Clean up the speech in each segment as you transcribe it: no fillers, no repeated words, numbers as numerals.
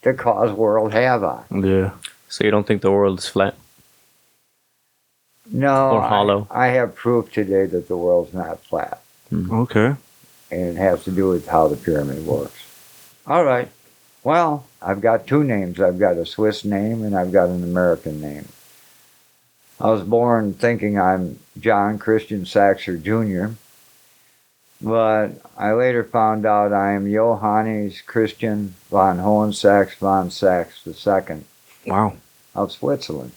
to cause world havoc. Yeah. So you don't think the world is flat No, or hollow? I have proof today that the world's not flat. Okay. And it has to do with how the pyramid works. All right. Well, I've got two names. I've got a Swiss name and I've got an American name. I was born thinking I'm John Christian Saxer Jr., but I later found out I am Johannes Christian von Hohensax von Sax II Wow. of Switzerland,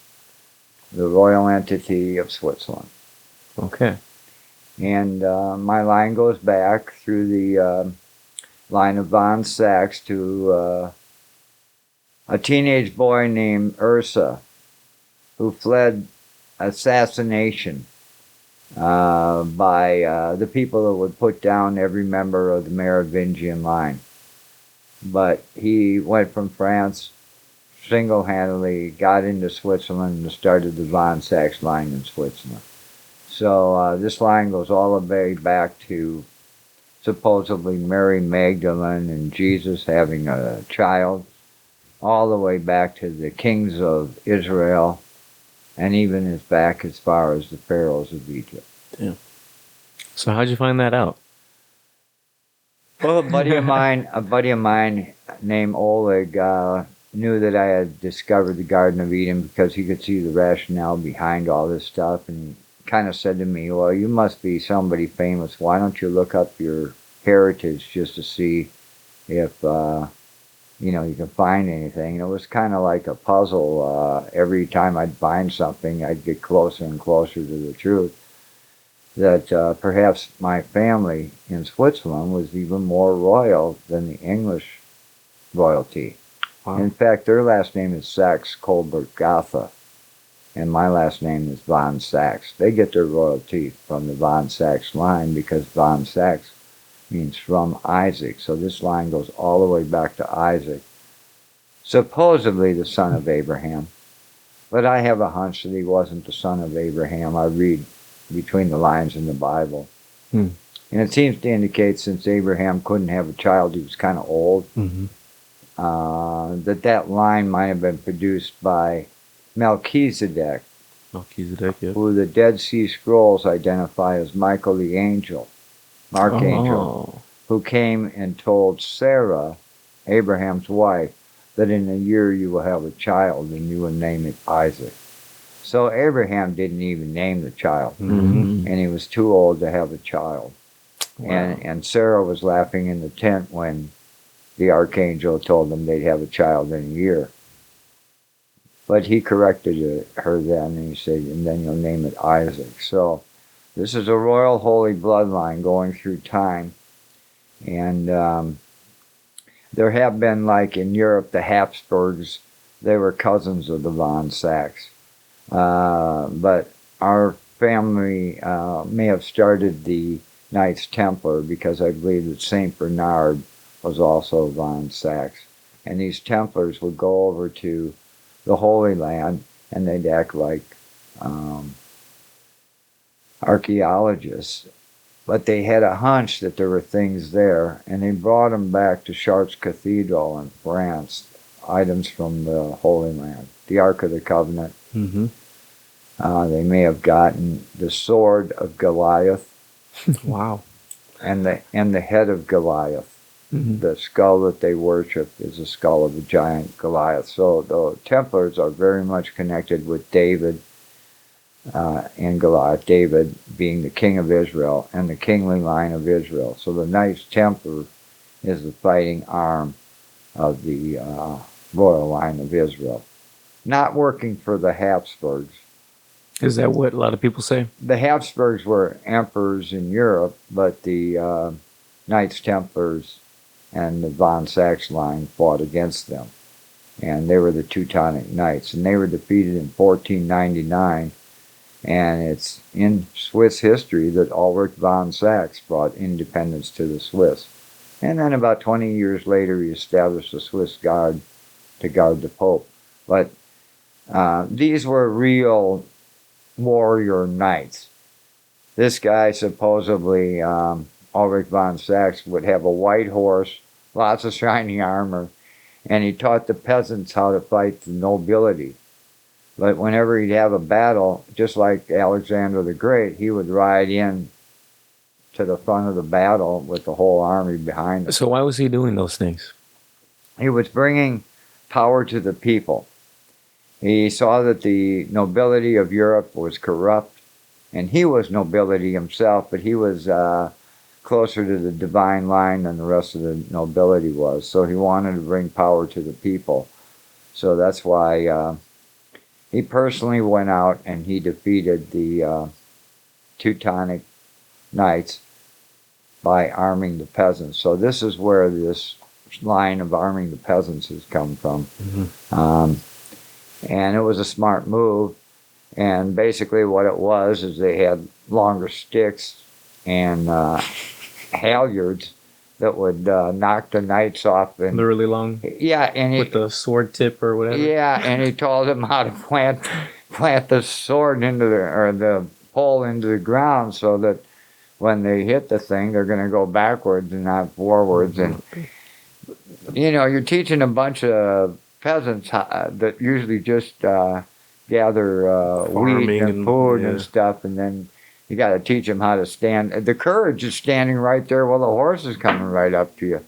the royal entity of Switzerland. Okay. And my line goes back through the line of von Sax to a teenage boy named Ursa who fled assassination by the people that would put down every member of the Merovingian line. But he went from France single-handedly, got into Switzerland and started the von Sax line in Switzerland. So this line goes all the way back to supposedly Mary Magdalene and Jesus having a child, all the way back to the kings of Israel, and even as back as far as the pharaohs of Egypt. Damn. So how'd you find that out? Well, a buddy of mine named Oleg knew that I had discovered the Garden of Eden because he could see the rationale behind all this stuff, and he kind of said to me, well, you must be somebody famous. Why don't you look up your heritage just to see if you can find anything? And it was kind of like a puzzle. Every time I'd find something, I'd get closer and closer to the truth. That perhaps my family in Switzerland was even more royal than the English royalty. Wow. In fact, their last name is Sax Colbert Gotha, and my last name is von Sax. They get their royalty from the von Sax line because von Sax means from Isaac. So this line goes all the way back to Isaac, supposedly the son of Abraham. But I have a hunch that he wasn't the son of Abraham. I read between the lines in the Bible. And it seems to indicate since Abraham couldn't have a child, he was kind of old, that line might have been produced by Melchizedek, Melchizedek, who the Dead Sea Scrolls identify as Michael the Angel, Archangel, who came and told Sarah, Abraham's wife, that in a year you will have a child and you will name it Isaac. So Abraham didn't even name the child, and he was too old to have a child. Wow. And Sarah was laughing in the tent when the archangel told them they'd have a child in a year. But he corrected her then, and he said, and then you'll name it Isaac. So this is a royal holy bloodline going through time. And there have been, like in Europe, the Habsburgs, they were cousins of the von Sax. But our family may have started the Knights Templar because I believe that St. Bernard was also von Sax. And these Templars would go over to the Holy Land and they'd act like archaeologists. But they had a hunch that there were things there, and they brought them back to Chartres Cathedral in France, items from the Holy Land, the Ark of the Covenant. They may have gotten the sword of Goliath. Wow. And the head of Goliath. The skull that they worship is the skull of the giant Goliath. So the Templars are very much connected with David and Goliath, David being the king of Israel and the kingly line of Israel. So the Knights Templar is the fighting arm of the royal line of Israel. Not working for the Habsburgs. Is that what a lot of people say? The Habsburgs were emperors in Europe, but the Knights Templars and the von Sax line fought against them. And they were the Teutonic Knights. And they were defeated in 1499. And it's in Swiss history that Ulrich von Sax brought independence to the Swiss. And then about 20 years later, he established the Swiss Guard to guard the Pope. But these were real warrior knights. This guy supposedly, Ulrich von Sax, would have a white horse, lots of shiny armor, and he taught the peasants how to fight the nobility. But whenever he'd have a battle, just like Alexander the Great, he would ride in to the front of the battle with the whole army behind him. So why was he doing those things? He was bringing power to the people. He saw that the nobility of Europe was corrupt, and he was nobility himself, but he was closer to the divine line than the rest of the nobility was. So he wanted to bring power to the people. So that's why he personally went out and he defeated the Teutonic Knights by arming the peasants. So this is where this line of arming the peasants has come from. Mm-hmm. And it was a smart move. And basically what it was is they had longer sticks and halyards that would knock the knights off. And, the really long? Yeah. And with the sword tip or whatever? Yeah, and he told them how to plant the sword into the pole into the ground so that when they hit the thing, they're going to go backwards and not forwards. And, you're teaching a bunch of peasants that usually just gather wheat and food and stuff, and then you got to teach them how to stand. The courage is standing right there while the horse is coming right up to you.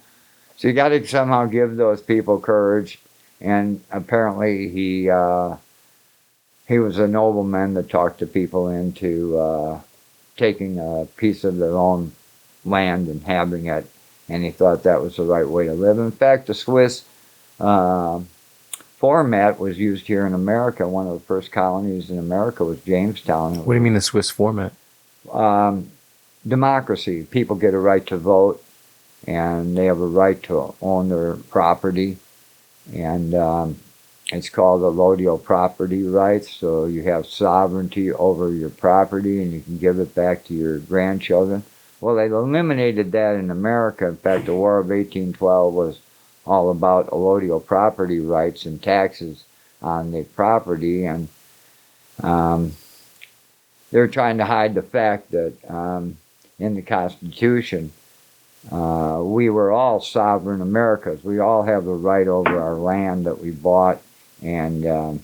So you got to somehow give those people courage. And apparently he was a nobleman that talked the people into taking a piece of their own land and having it. And he thought that was the right way to live. In fact, the Swiss format was used here in America. One of the first colonies in America was Jamestown. What do you mean the Swiss format? Democracy. People get a right to vote, and they have a right to own their property. And it's called allodial property rights. So you have sovereignty over your property, and you can give it back to your grandchildren. Well, they eliminated that in America. In fact, the War of 1812 was all about allodial property rights and taxes on the property. And they're trying to hide the fact that in the Constitution, we were all sovereign Americans. We all have the right over our land that we bought, and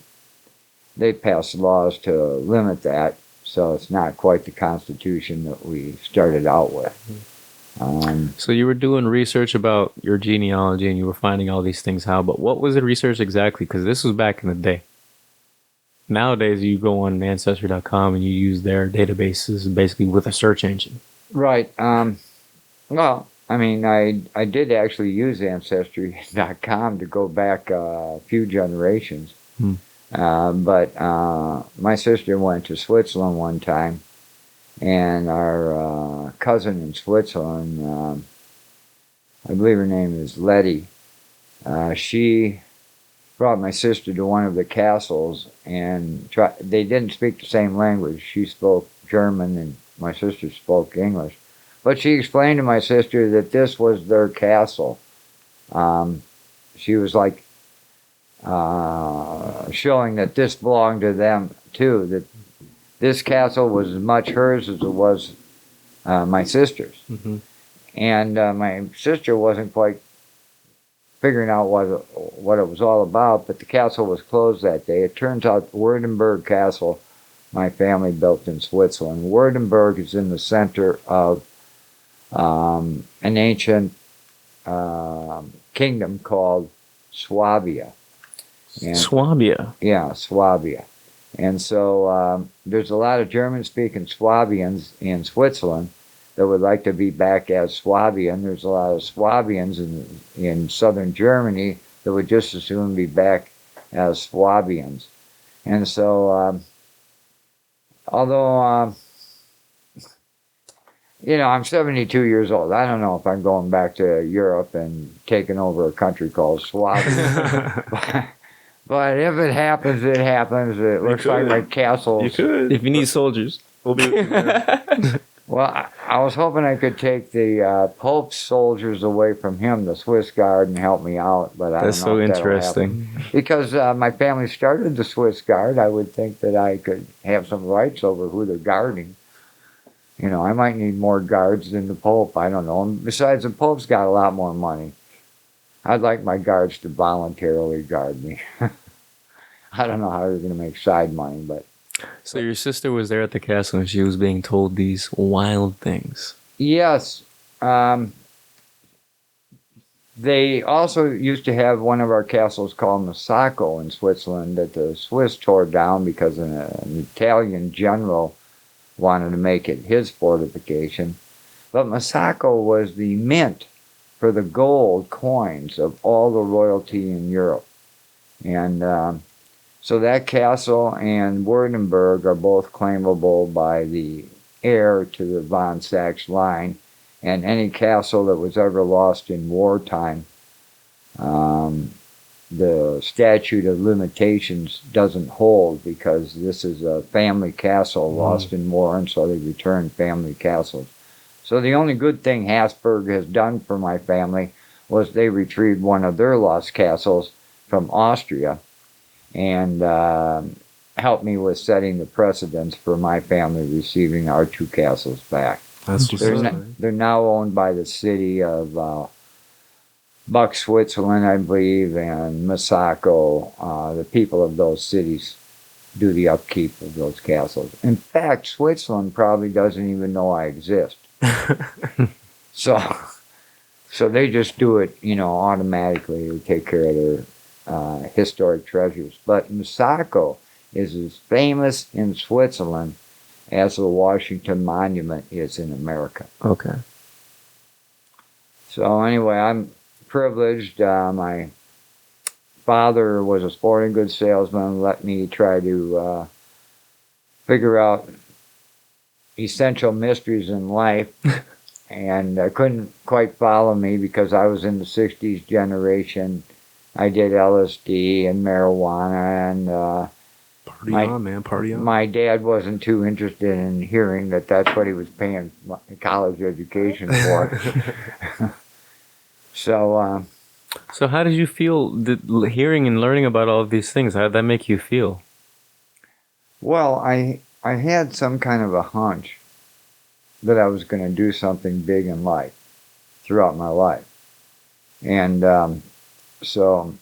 they passed laws to limit that. So it's not quite the Constitution that we started out with. So you were doing research about your genealogy and you were finding all these things how, but what was the research exactly? Because this was back in the day. Nowadays you go on Ancestry.com and you use their databases basically with a search engine. Right. Well, I mean, I did actually use Ancestry.com to go back a few generations. But my sister went to Switzerland one time, and our cousin in Switzerland, I believe her name is Letty, she brought my sister to one of the castles, and they didn't speak the same language. She spoke German and my sister spoke English. But she explained to my sister that this was their castle. She was like showing that this belonged to them too, that this castle was as much hers as it was my sister's. Mm-hmm. And my sister wasn't quite figuring out what it was all about, but the castle was closed that day. It turns out Württemberg Castle, my family built in Switzerland. Württemberg is in the center of an ancient kingdom called Swabia. Swabia? Yeah, Swabia. And so there's a lot of German-speaking Swabians in Switzerland that would like to be back as Swabian. There's a lot of Swabians in southern Germany that would just as soon be back as Swabians. And so, although, I'm 72 years old, I don't know if I'm going back to Europe and taking over a country called Swabia. But if it happens, it happens. It looks like my castle. You could. If you need soldiers. We'll be Well, I was hoping I could take the Pope's soldiers away from him, the Swiss Guard, and help me out. But I That's don't know so if that'll interesting. happen. Because my family started the Swiss Guard, I would think that I could have some rights over who they're guarding. I might need more guards than the Pope. I don't know. And besides, the Pope's got a lot more money. I'd like my guards to voluntarily guard me. I don't know how they're going to make side money, but... So your sister was there at the castle and she was being told these wild things. Yes. They also used to have one of our castles called Masako in Switzerland that the Swiss tore down because an Italian general wanted to make it his fortification. But Masako was the mint for the gold coins of all the royalty in Europe. And so that castle and Württemberg are both claimable by the heir to the von Sachs line. And any castle that was ever lost in wartime, the statute of limitations doesn't hold because this is a family castle lost in war, and so they return family castles. So the only good thing Habsburg has done for my family was they retrieved one of their lost castles from Austria and helped me with setting the precedence for my family receiving our two castles back. They're now owned by the city of Buck, Switzerland, I believe, and Masako. The people of those cities do the upkeep of those castles. In fact, Switzerland probably doesn't even know I exist. So they just do it, automatically to take care of their historic treasures. But Masako is as famous in Switzerland as the Washington Monument is in America. Okay. So anyway, I'm privileged. My father was a sporting goods salesman, let me try to figure out essential mysteries in life. And I couldn't quite follow me because I was in the 60s generation. I did LSD and marijuana and... Party on, man. Party on. My dad wasn't too interested in hearing that that's what he was paying college education for. So how did you feel hearing and learning about all of these things? How did that make you feel? Well, I had some kind of a hunch that I was going to do something big in life throughout my life. And so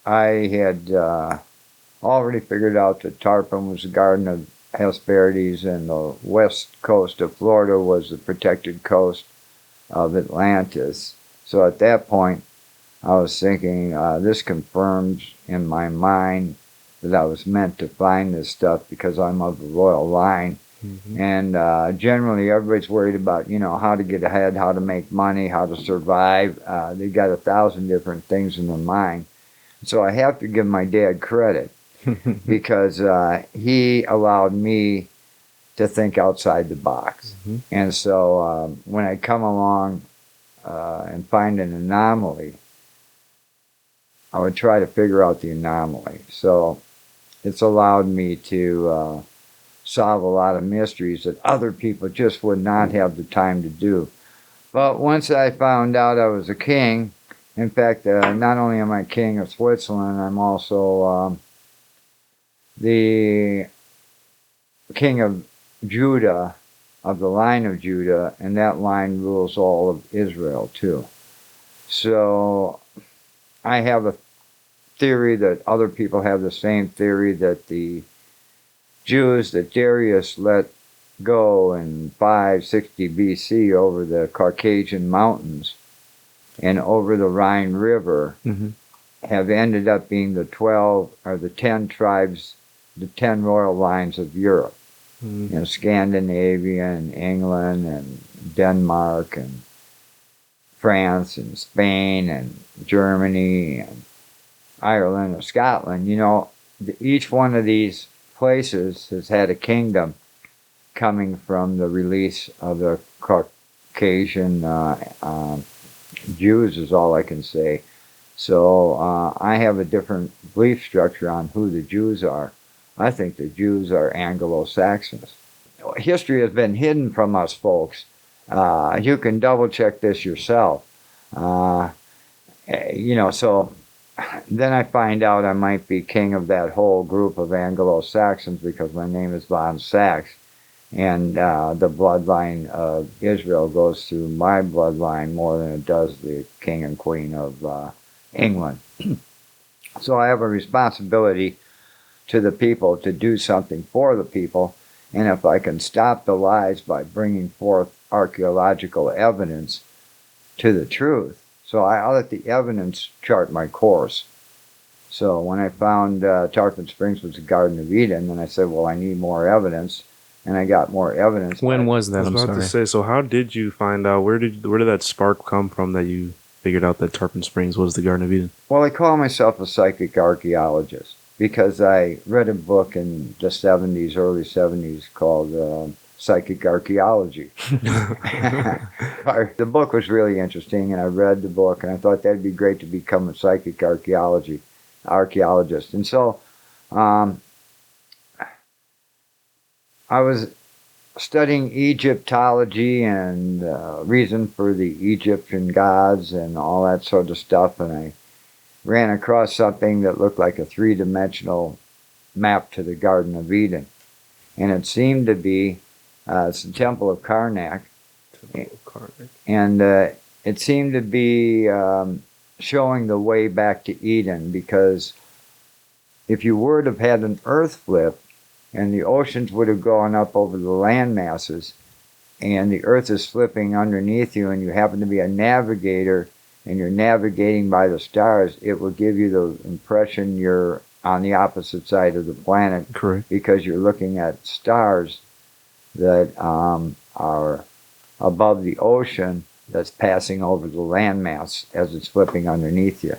I had... already figured out that Tarpon was the Garden of Hesperides and the west coast of Florida was the protected coast of Atlantis. So at that point, I was thinking, this confirms in my mind that I was meant to find this stuff because I'm of the royal line. Mm-hmm. And generally everybody's worried about, how to get ahead, how to make money, how to survive. They got 1,000 different things in their mind. So I have to give my dad credit. Because he allowed me to think outside the box. Mm-hmm. And so when I come along and find an anomaly, I would try to figure out the anomaly. So it's allowed me to solve a lot of mysteries that other people just would not have the time to do. But once I found out I was a king, in fact, not only am I king of Switzerland, I'm also... the king of Judah, of the line of Judah, and that line rules all of Israel too. So I have a theory that other people have the same theory that the Jews that Darius let go in 560 BC over the Caucasian mountains and over the Rhine River have ended up being the 12 or the 10 tribes, the 10 royal lines of Europe. Scandinavia and England and Denmark and France and Spain and Germany and Ireland and Scotland. Each one of these places has had a kingdom coming from the release of the Caucasian Jews is all I can say. So I have a different belief structure on who the Jews are. I think the Jews are Anglo-Saxons. History has been hidden from us folks. You can double check this yourself. So then I find out I might be king of that whole group of Anglo-Saxons because my name is von Sachs. And the bloodline of Israel goes through my bloodline more than it does the king and queen of England. So I have a responsibility to the people to do something for the people. And if I can stop the lies by bringing forth archaeological evidence to the truth, so I'll let the evidence chart my course. So when I found Tarpon Springs was the Garden of Eden, then I said, well, I need more evidence. And I got more evidence. When was that? I was about to say, so how did you find out? Where did that spark come from that you figured out that Tarpon Springs was the Garden of Eden? Well, I call myself a psychic archaeologist because I read a book in the 70s, early 70s called Psychic Archaeology. The book was really interesting, and I read the book, and I thought that'd be great to become a psychic archaeologist. And so I was studying Egyptology and reason for the Egyptian gods and all that sort of stuff, and I ran across something that looked like a three-dimensional map to the Garden of Eden. And it seemed to be it's the Temple of Karnak. And it seemed to be showing the way back to Eden, because if you were to have had an earth flip, and the oceans would have gone up over the land masses, and the earth is flipping underneath you, and you happen to be a navigator, and you're navigating by the stars, it will give you the impression you're on the opposite side of the planet. Correct. Because you're looking at stars that are above the ocean that's passing over the landmass as it's flipping underneath you.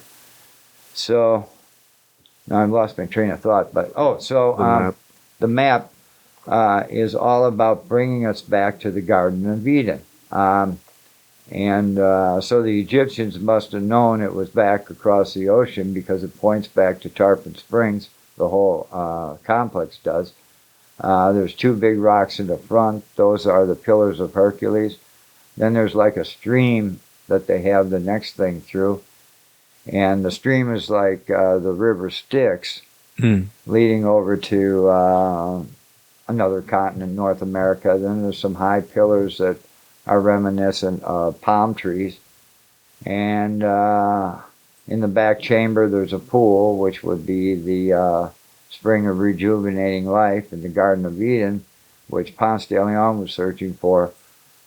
So, now I've lost my train of thought, but, the map is all about bringing us back to the Garden of Eden. So the Egyptians must have known it was back across the ocean because it points back to Tarpon Springs, the whole complex does. There's two big rocks in the front. Those are the Pillars of Hercules. Then there's like a stream that they have the next thing through. And the stream is like the river Styx, leading over to another continent, North America. Then there's some high pillars that are reminiscent of palm trees. And in the back chamber, there's a pool, which would be the spring of rejuvenating life in the Garden of Eden, which Ponce de Leon was searching for,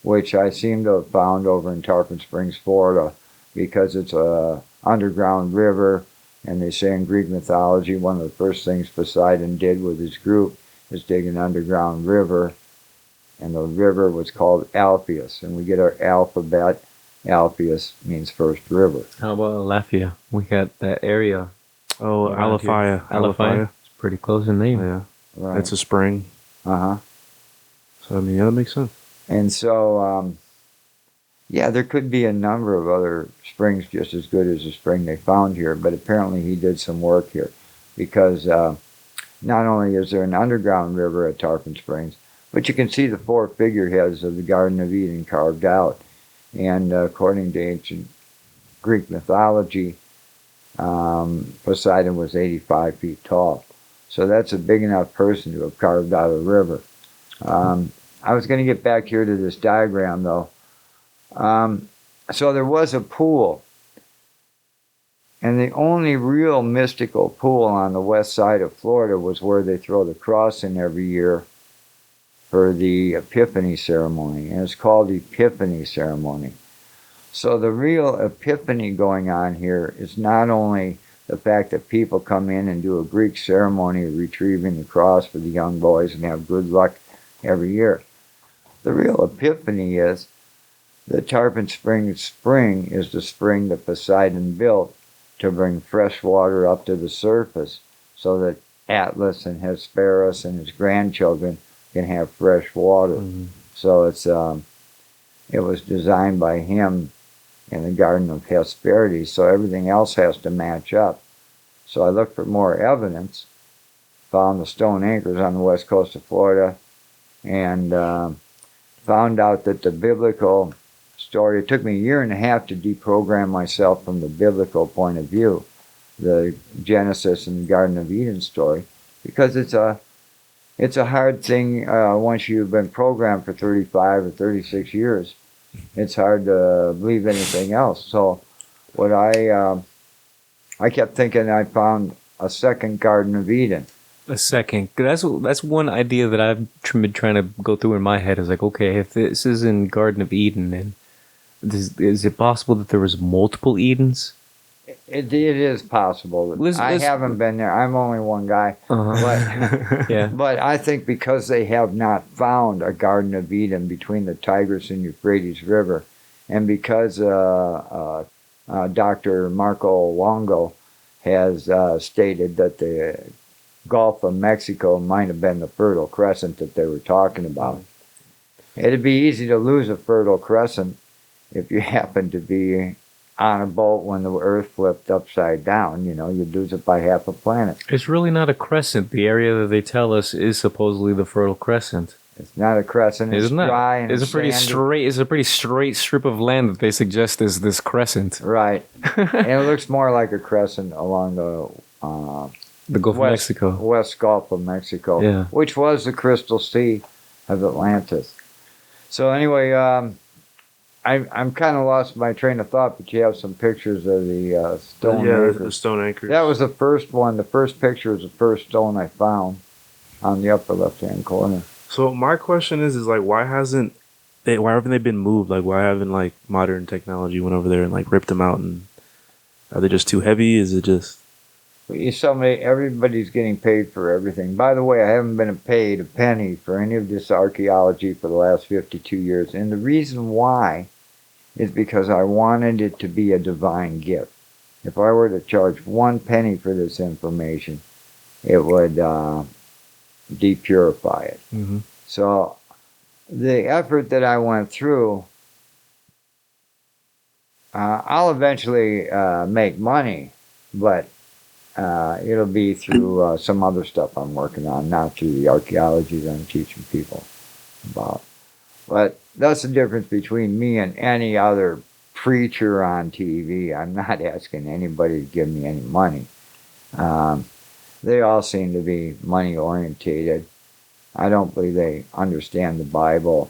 which I seem to have found over in Tarpon Springs, Florida, because it's a underground river. And they say in Greek mythology, one of the first things Poseidon did with his group is dig an underground river. And the river was called Alpheus. And we get our alphabet. Alpheus means first river. How about Alephia? We got that area. Oh, Alephia. Alephia. It's pretty close in name. Yeah. Right. It's a spring. Uh-huh. So, I mean, yeah, that makes sense. And so, there could be a number of other springs just as good as the spring they found here, but apparently he did some work here, because not only is there an underground river at Tarpon Springs, but you can see the four figureheads of the Garden of Eden carved out. And according to ancient Greek mythology, Poseidon was 85 feet tall. So that's a big enough person to have carved out a river. I was going to get back here to this diagram, though. So there was a pool, and the only real mystical pool on the west side of Florida was where they throw the cross in every year for the Epiphany ceremony, and it's called Epiphany ceremony. So the real epiphany going on here is not only the fact that people come in and do a Greek ceremony of retrieving the cross for the young boys and have good luck every year. The real epiphany is the Tarpon Springs spring is the spring that Poseidon built to bring fresh water up to the surface so that Atlas and Hesperus and his grandchildren can have fresh water. Mm-hmm. So it was designed by him in the Garden of Hesperides, so everything else has to match up. So I looked for more evidence, found the stone anchors on the west coast of Florida, and found out that the biblical story, it took me a year and a half to deprogram myself from the biblical point of view, the Genesis and the Garden of Eden story, because it's a it's a hard thing once you've been programmed for 35 or 36 years. It's hard to believe anything else. So what I kept thinking I found a second Garden of Eden. A second. That's one idea that I've been trying to go through in my head. Is like, okay, if this is in Garden of Eden, then is it possible that there was multiple Edens? It is possible. I haven't been there. I'm only one guy. But, yeah. But I think because they have not found a Garden of Eden between the Tigris and Euphrates River, and because Dr. Marco Longo has stated that the Gulf of Mexico might have been the Fertile Crescent that they were talking about. It'd be easy to lose a Fertile Crescent if you happen to be on a boat when the Earth flipped upside down. You'd lose it by half a planet. It's really not a crescent. The area that they tell us is supposedly the Fertile Crescent. It's not a crescent. It's dry and it's a pretty straight. It's a pretty straight strip of land that they suggest is this crescent. Right, and it looks more like a crescent along the Gulf of Mexico, West Gulf of Mexico, yeah, which was the Crystal Sea of Atlantis. So anyway, I'm kind of lost my train of thought, but you have some pictures of the stone anchors. The stone anchors. That was the first one. The first picture was the first stone I found on the upper left-hand corner. So my question is like, why haven't they been moved? Like, why haven't like modern technology went over there and like ripped them out? And are they just too heavy? Is it just? Everybody's getting paid for everything. By the way, I haven't been paid a penny for any of this archaeology for the last 52 years. And the reason why is because I wanted it to be a divine gift. If I were to charge 1 penny for this information, it would depurify it. Mm-hmm. So the effort that I went through, I'll eventually make money, but it'll be through some other stuff I'm working on, not through the archaeology that I'm teaching people about. But that's the difference between me and any other preacher on TV. I'm not asking anybody to give me any money. They all seem to be money orientated. I don't believe they understand the Bible.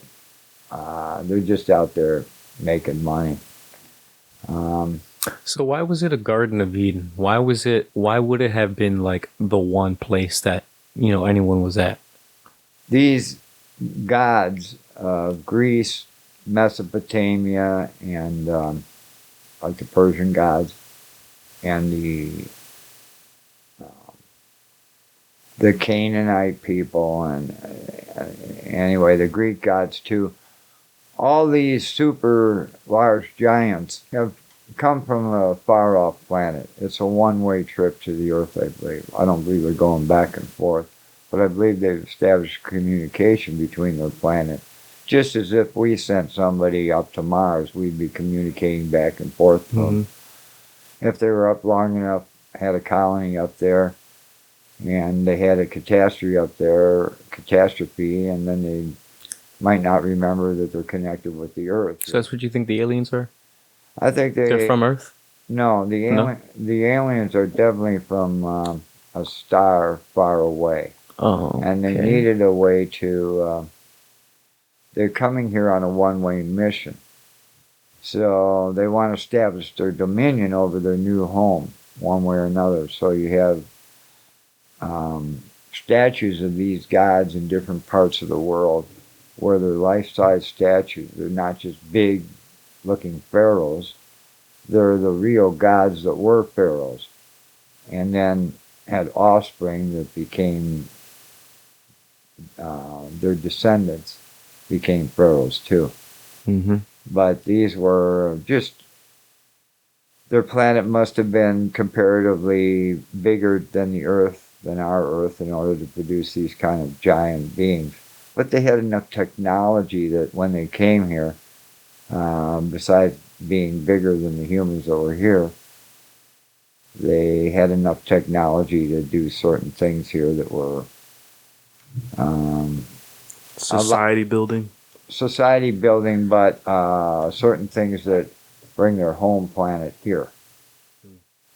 They're just out there making money. So why was it a Garden of Eden? Why would it have been like the one place that, anyone was at? These gods of Greece, Mesopotamia, and like the Persian gods, and the Canaanite people, and anyway, the Greek gods too. All these super large giants have come from a far-off planet. It's a one-way trip to the Earth, I believe. I don't believe they're going back and forth, but I believe they've established communication between their planet. Just as if we sent somebody up to Mars, we'd be communicating back and forth. Mm-hmm. If they were up long enough, had a colony up there, and they had a catastrophe up there, and then they might not remember that they're connected with the Earth. So that's what you think the aliens are? I think they're from Earth? No, the aliens are definitely from a star far away. Oh, okay. And they needed a way to... they're coming here on a one-way mission. So they want to establish their dominion over their new home, one way or another. So you have statues of these gods in different parts of the world where they're life-size statues. They're not just big-looking pharaohs. They're the real gods that were pharaohs, and then had offspring that became, their descendants became pharaohs too. Mm-hmm. But these were just, their planet must have been comparatively bigger than the Earth, than our Earth, in order to produce these kind of giant beings. But they had enough technology that when they came here, besides being bigger than the humans that were here, they had enough technology to do certain things here that were society building, but certain things that bring their home planet here.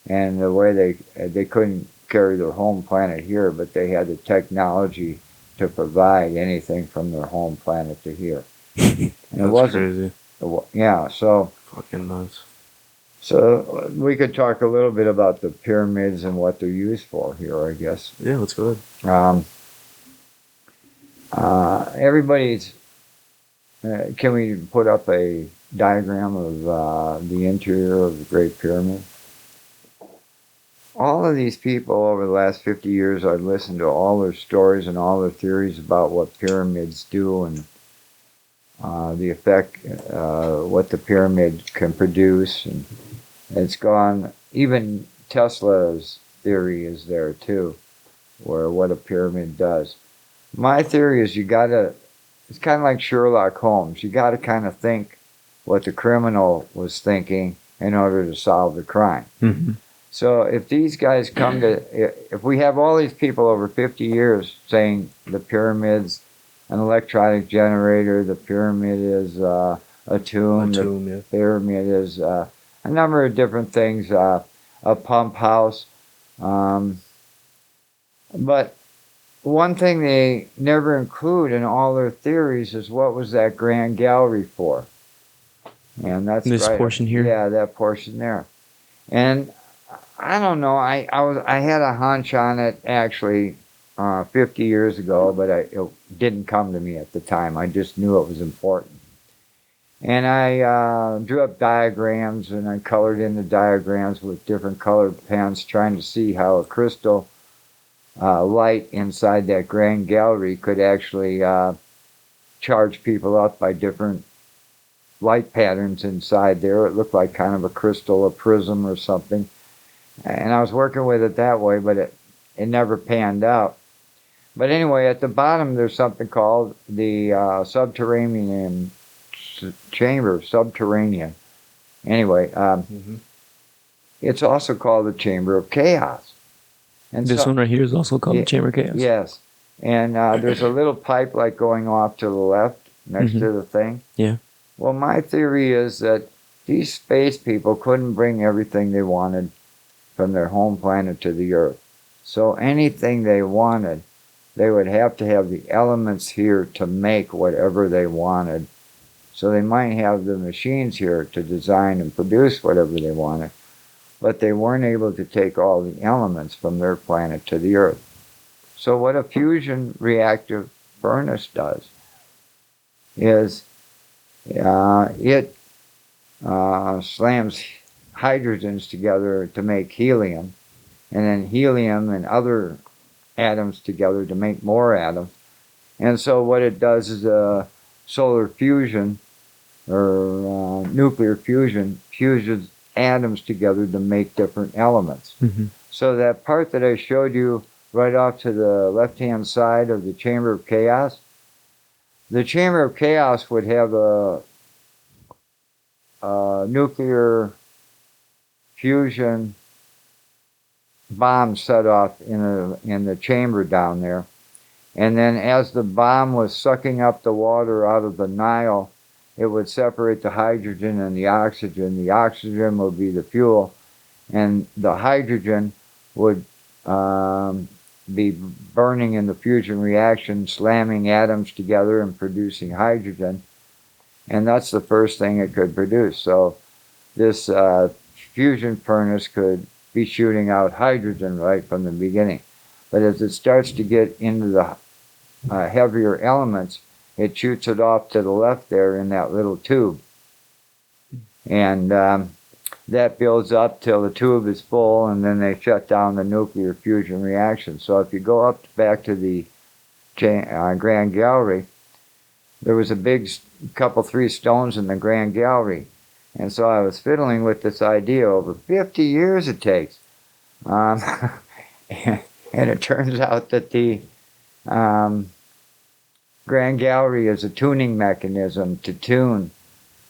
And the way they couldn't carry their home planet here, but they had the technology to provide anything from their home planet to here. And That's it wasn't crazy. Yeah, so Fucking nuts. so we could talk a little bit about the pyramids and what they're used for here, I guess. Yeah, let's go ahead. Everybody's. Can we put up a diagram of the interior of the Great Pyramid? All of these people over the last 50 years, I've listened to all their stories and all their theories about what pyramids do and the effect, what the pyramid can produce. And it's gone, even Tesla's theory is there too, where what a pyramid does. My theory is it's kind of like Sherlock Holmes. You got to kind of think what the criminal was thinking in order to solve the crime. Mm-hmm. So if these guys if we have all these people over 50 years saying the pyramid's an electronic generator, the pyramid is a tomb, the pyramid is a number of different things, a pump house. But one thing they never include in all their theories is what was that grand gallery for? And that's this right. Portion here? Yeah, that portion there. And I don't know. I had a hunch on it actually 50 years ago, but it didn't come to me at the time. I just knew it was important. And I drew up diagrams and I colored in the diagrams with different colored pens, trying to see how a crystal light inside that grand gallery could actually charge people up by different light patterns inside there. It looked like kind of a crystal, a prism or something. And I was working with it that way, but it never panned out. But anyway, at the bottom there's something called the subterranean chamber, subterranean. Anyway, it's also called the Chamber of Chaos. And this one right here is also called the Chamber of Chaos. Yes. And there's a little pipe like going off to the left next to the thing. Yeah. Well, my theory is that these space people couldn't bring everything they wanted from their home planet to the Earth. So anything they wanted, they would have to have the elements here to make whatever they wanted. So they might have the machines here to design and produce whatever they wanted, but they weren't able to take all the elements from their planet to the Earth. So what a fusion reactive furnace does is it slams hydrogens together to make helium, and then helium and other atoms together to make more atoms. And so what it does is a solar fusion or nuclear fusion fuses atoms together to make different elements. So that part that I showed you right off to the left-hand side of the Chamber of Chaos, the Chamber of Chaos would have a nuclear fusion bomb set off in the chamber down there. And then as the bomb was sucking up the water out of the Nile, it would separate the hydrogen and the oxygen. The oxygen would be the fuel, and the hydrogen would be burning in the fusion reaction, slamming atoms together and producing hydrogen. And that's the first thing it could produce. So this fusion furnace could be shooting out hydrogen right from the beginning. But as it starts to get into the heavier elements, it shoots it off to the left there in that little tube. And that builds up till the tube is full, and then they shut down the nuclear fusion reaction. So if you go up back to the Grand Gallery, there was a big couple, 3 stones in the Grand Gallery. And so I was fiddling with this idea over 50 years it takes. And it turns out that the Grand Gallery is a tuning mechanism to tune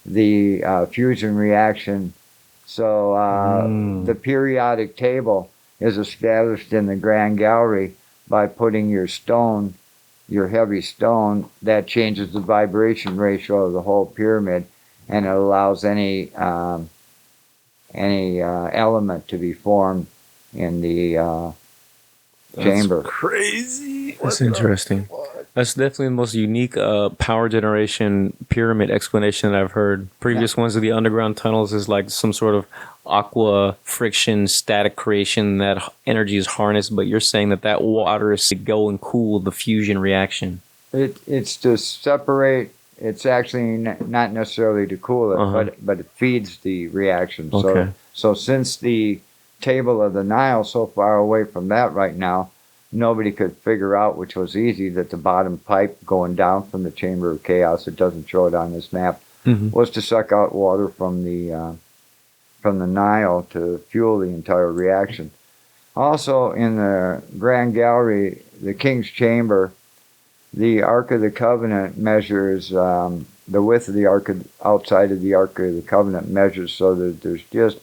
the fusion reaction. So the periodic table is established in the Grand Gallery by putting your stone, your heavy stone, that changes the vibration ratio of the whole pyramid, and it allows any element to be formed in the chamber. Crazy. That's interesting. That's definitely the most unique power generation pyramid explanation that I've heard. Previous ones of the underground tunnels is like some sort of aqua friction static creation that energy is harnessed, but you're saying that water is to go and cool the fusion reaction. It's to separate. It's actually not necessarily to cool it, but it feeds the reaction. Okay. So since the table of the Nile so far away from that right now, nobody could figure out, which was easy, that the bottom pipe going down from the Chamber of Chaos, it doesn't show it on this map, was to suck out water from the Nile to fuel the entire reaction. Also, in the Grand Gallery, the King's Chamber, the Ark of the Covenant measures, the width of the Ark outside of the Ark of the Covenant measures so that there's just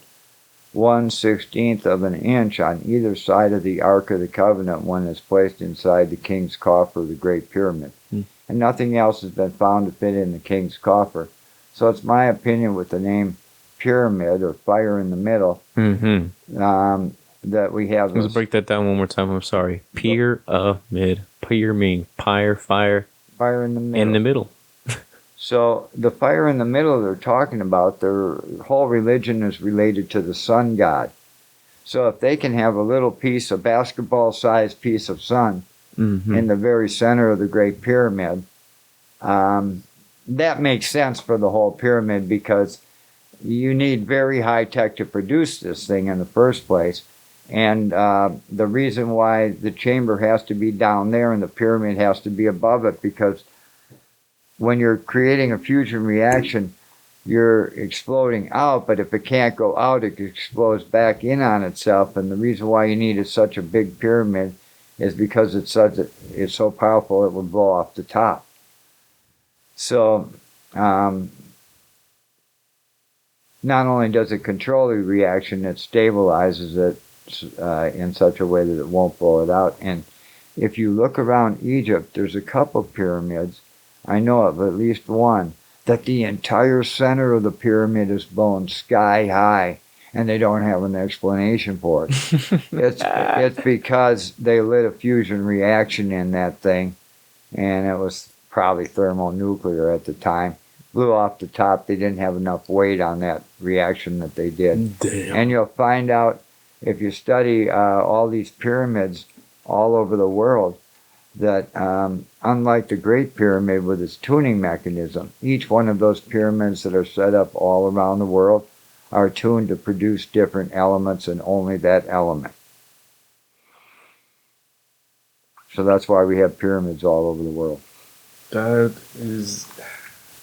1/16 of an inch on either side of the Ark of the Covenant when it's placed inside the King's Coffer of the Great Pyramid. And nothing else has been found to fit in the King's Coffer. So it's my opinion with the name Pyramid or Fire in the Middle that we have. Let's break that down one more time. I'm sorry. Pyramid. Pyre meaning fire in the middle. In the middle. So the fire in the middle they're talking about, their whole religion is related to the sun god. So if they can have a little piece, a basketball-sized piece of sun in the very center of the Great Pyramid, that makes sense for the whole pyramid because you need very high tech to produce this thing in the first place. And the reason why the chamber has to be down there and the pyramid has to be above it, because when you're creating a fusion reaction, you're exploding out, but if it can't go out, it explodes back in on itself. And the reason why you needed such a big pyramid is because it's so powerful it would blow off the top. So not only does it control the reaction, it stabilizes it in such a way that it won't blow it out. And if you look around Egypt, there's a couple pyramids, I know of at least one, that the entire center of the pyramid is blown sky high, and they don't have an explanation for it. It's because they lit a fusion reaction in that thing, and it was probably thermonuclear at the time. Blew off the top. They didn't have enough weight on that reaction that they did. Damn. And you'll find out, if you study all these pyramids all over the world, that unlike the Great Pyramid with its tuning mechanism, each one of those pyramids that are set up all around the world are tuned to produce different elements and only that element. So that's why we have pyramids all over the world. That is...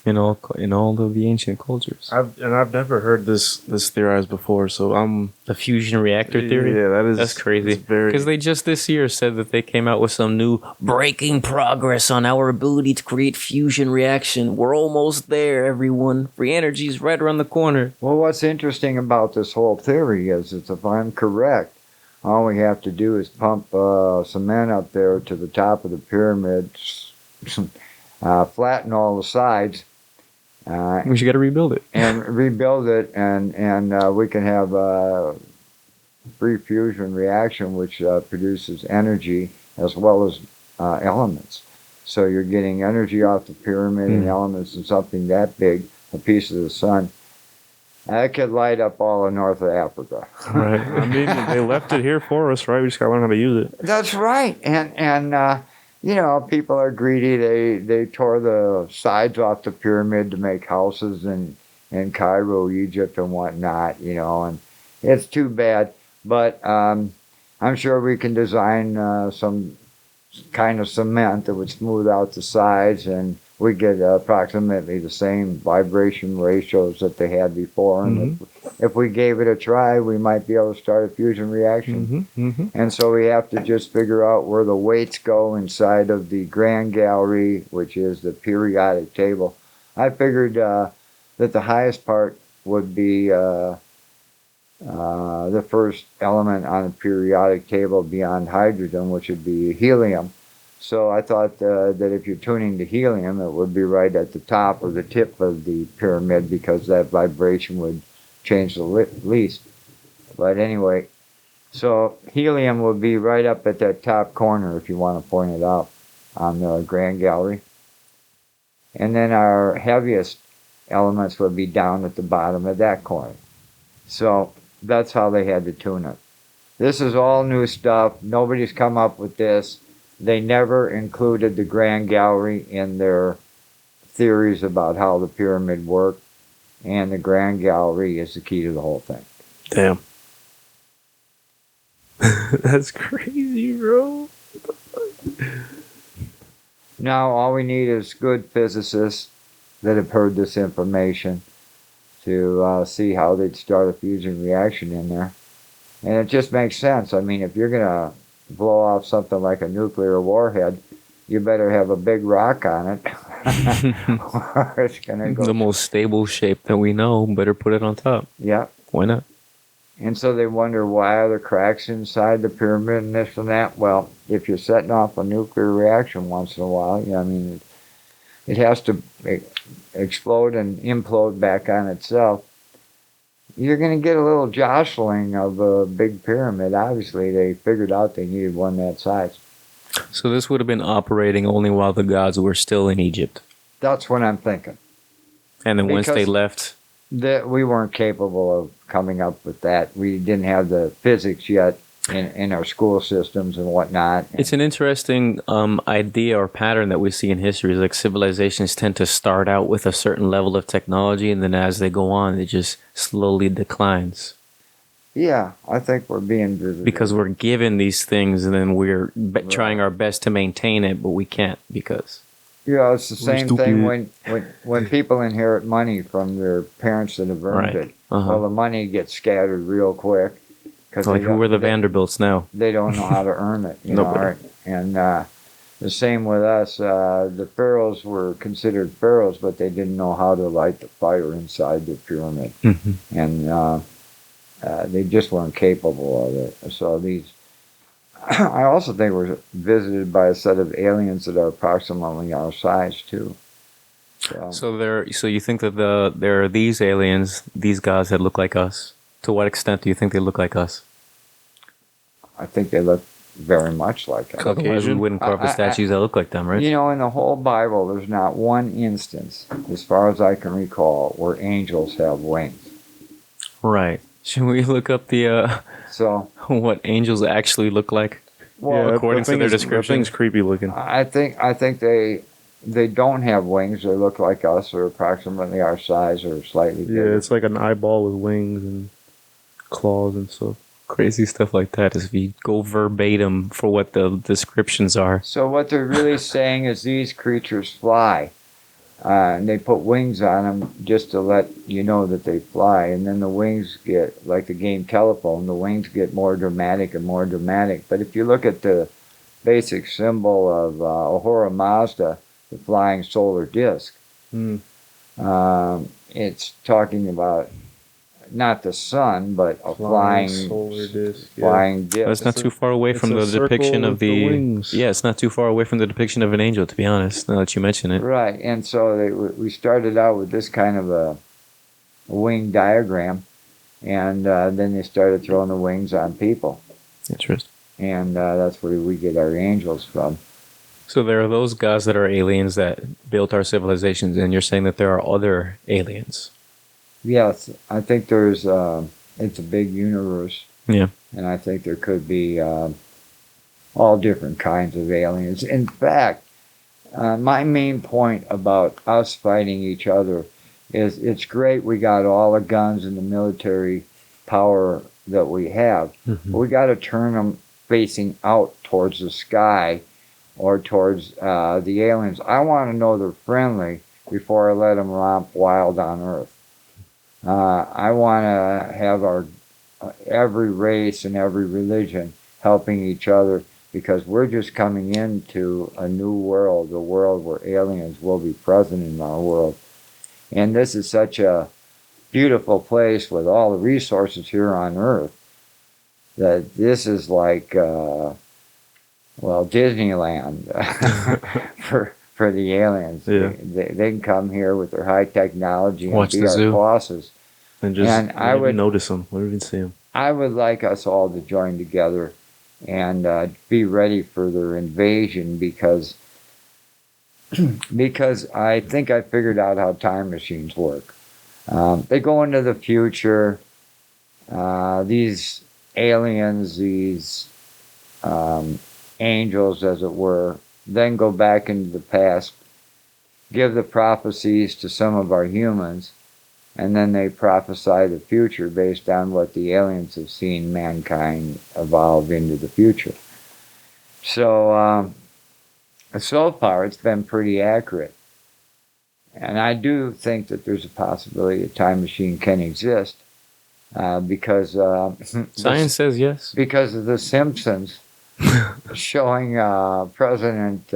In all of the ancient cultures. I've never heard this theorized before, so I'm... The fusion reactor theory? Yeah, that's crazy. Because they just this year said that they came out with some new breaking progress on our ability to create fusion reaction. We're almost there, everyone. Free energy is right around the corner. Well, what's interesting about this whole theory is if I'm correct, all we have to do is pump cement up there to the top of the pyramid, flatten all the sides, we should got to rebuild it. And rebuild it, and we can have a free fusion reaction, which produces energy as well as elements. So you're getting energy off the pyramid and elements and something that big, a piece of the sun. That could light up all of North Africa. Right. I mean, they left it here for us, right? We just got to learn how to use it. That's right. And you know, people are greedy. They tore the sides off the pyramid to make houses in Cairo, Egypt, and whatnot, you know, and it's too bad. But I'm sure we can design some kind of cement that would smooth out the sides, and we get approximately the same vibration ratios that they had before. And if we gave it a try, we might be able to start a fusion reaction. And so we have to just figure out where the weights go inside of the Grand Gallery, which is the periodic table. I figured that the highest part would be the first element on the periodic table beyond hydrogen, which would be helium. So I thought that if you're tuning to helium, it would be right at the top or the tip of the pyramid, because that vibration would change the least. But anyway, so helium will be right up at that top corner if you want to point it out. on the Grand Gallery. And then our heaviest elements would be down at the bottom of that coin. So that's how they had to tune it. This is all new stuff. Nobody's come up with this. They never included the Grand Gallery in their theories about how the pyramid worked. And the Grand Gallery is the key to the whole thing. Damn. That's crazy, bro. Now all we need is good physicists that have heard this information to see how they'd start a fusion reaction in there. And it just makes sense. I mean, if you're going to blow off something like a nuclear warhead, you better have a big rock on it. Or it's gonna go. The most stable shape that we know, better put it on top. Yeah. Why not? And so they wonder, why are there cracks inside the pyramid and this and that? Well, if you're setting off a nuclear reaction once in a while, I mean, it has to explode and implode back on itself. You're going to get a little jostling of a big pyramid. Obviously, they figured out they needed one that size. So this would have been operating only while the gods were still in Egypt. That's what I'm thinking. And then once they left... we weren't capable of coming up with that. We didn't have the physics yet in our school systems and whatnot. It's an interesting idea or pattern that we see in history. Like civilizations tend to start out with a certain level of technology, and then as they go on, it just slowly declines. Yeah, I think we're being visited. Because we're given these things, and then we're trying our best to maintain it, but we can't because... Yeah, it's the same thing when people inherit money from their parents that have earned it. Well, the money gets scattered real quick. Like who are the Vanderbilts now? They don't know how to earn it. You know, right? And the same with us. The pharaohs were considered pharaohs, but they didn't know how to light the fire inside the pyramid. Mm-hmm. And they just weren't capable of it. So I also think we're visited by a set of aliens that are approximately our size too. So you think that there are these aliens, these gods that look like us? To what extent do you think they look like us? I think they look very much like us. Otherwise we wouldn't carve the statues that look like them, right? You know, in the whole Bible, there's not one instance, as far as I can recall, where angels have wings. Right. Should we look up what angels actually look like? Well, according to their description. That thing's creepy looking. I think they don't have wings. They look like us, or approximately our size, or slightly bigger. Yeah, it's like an eyeball with wings and claws and stuff. Crazy stuff like that is if you go verbatim for what the descriptions are. So what they're really saying is these creatures fly. And they put wings on them just to let you know that they fly. And then the wings get, like the game Telephone, the wings get more dramatic and more dramatic. But if you look at the basic symbol of Ahura Mazda, the flying solar disk, it's talking about not the sun, but a flying solar disk. Flying disk. That's not too far away from the depiction of the wings. Yeah, it's not too far away from the depiction of an angel, to be honest, now that you mention it. Right, and so we started out with this kind of a wing diagram, and then they started throwing the wings on people. Interesting. And that's where we get our angels from. So there are those gods that are aliens that built our civilizations, and you're saying that there are other aliens. Yes, I think there's, it's a big universe. Yeah. And I think there could be all different kinds of aliens. In fact, my main point about us fighting each other is it's great we got all the guns and the military power that we have. Mm-hmm. But we got to turn them facing out towards the sky or towards the aliens. I want to know they're friendly before I let them romp wild on Earth. I want to have our every race and every religion helping each other, because we're just coming into a new world, a world where aliens will be present in our world. And this is such a beautiful place with all the resources here on Earth that this is like, Disneyland for the aliens. Yeah. They can come here with their high technology and watch be the our zoo. bosses. And just I would notice them. Wouldn't even see them. I would like us all to join together and be ready for their invasion, because because I think I figured out how time machines work. They go into the future. These aliens, these angels, as it were, then go back into the past, give the prophecies to some of our humans, and then they prophesy the future based on what the aliens have seen mankind evolve into the future. So, so far it's been pretty accurate. And I do think that there's a possibility a time machine can exist because... Science says yes. Because of The Simpsons showing President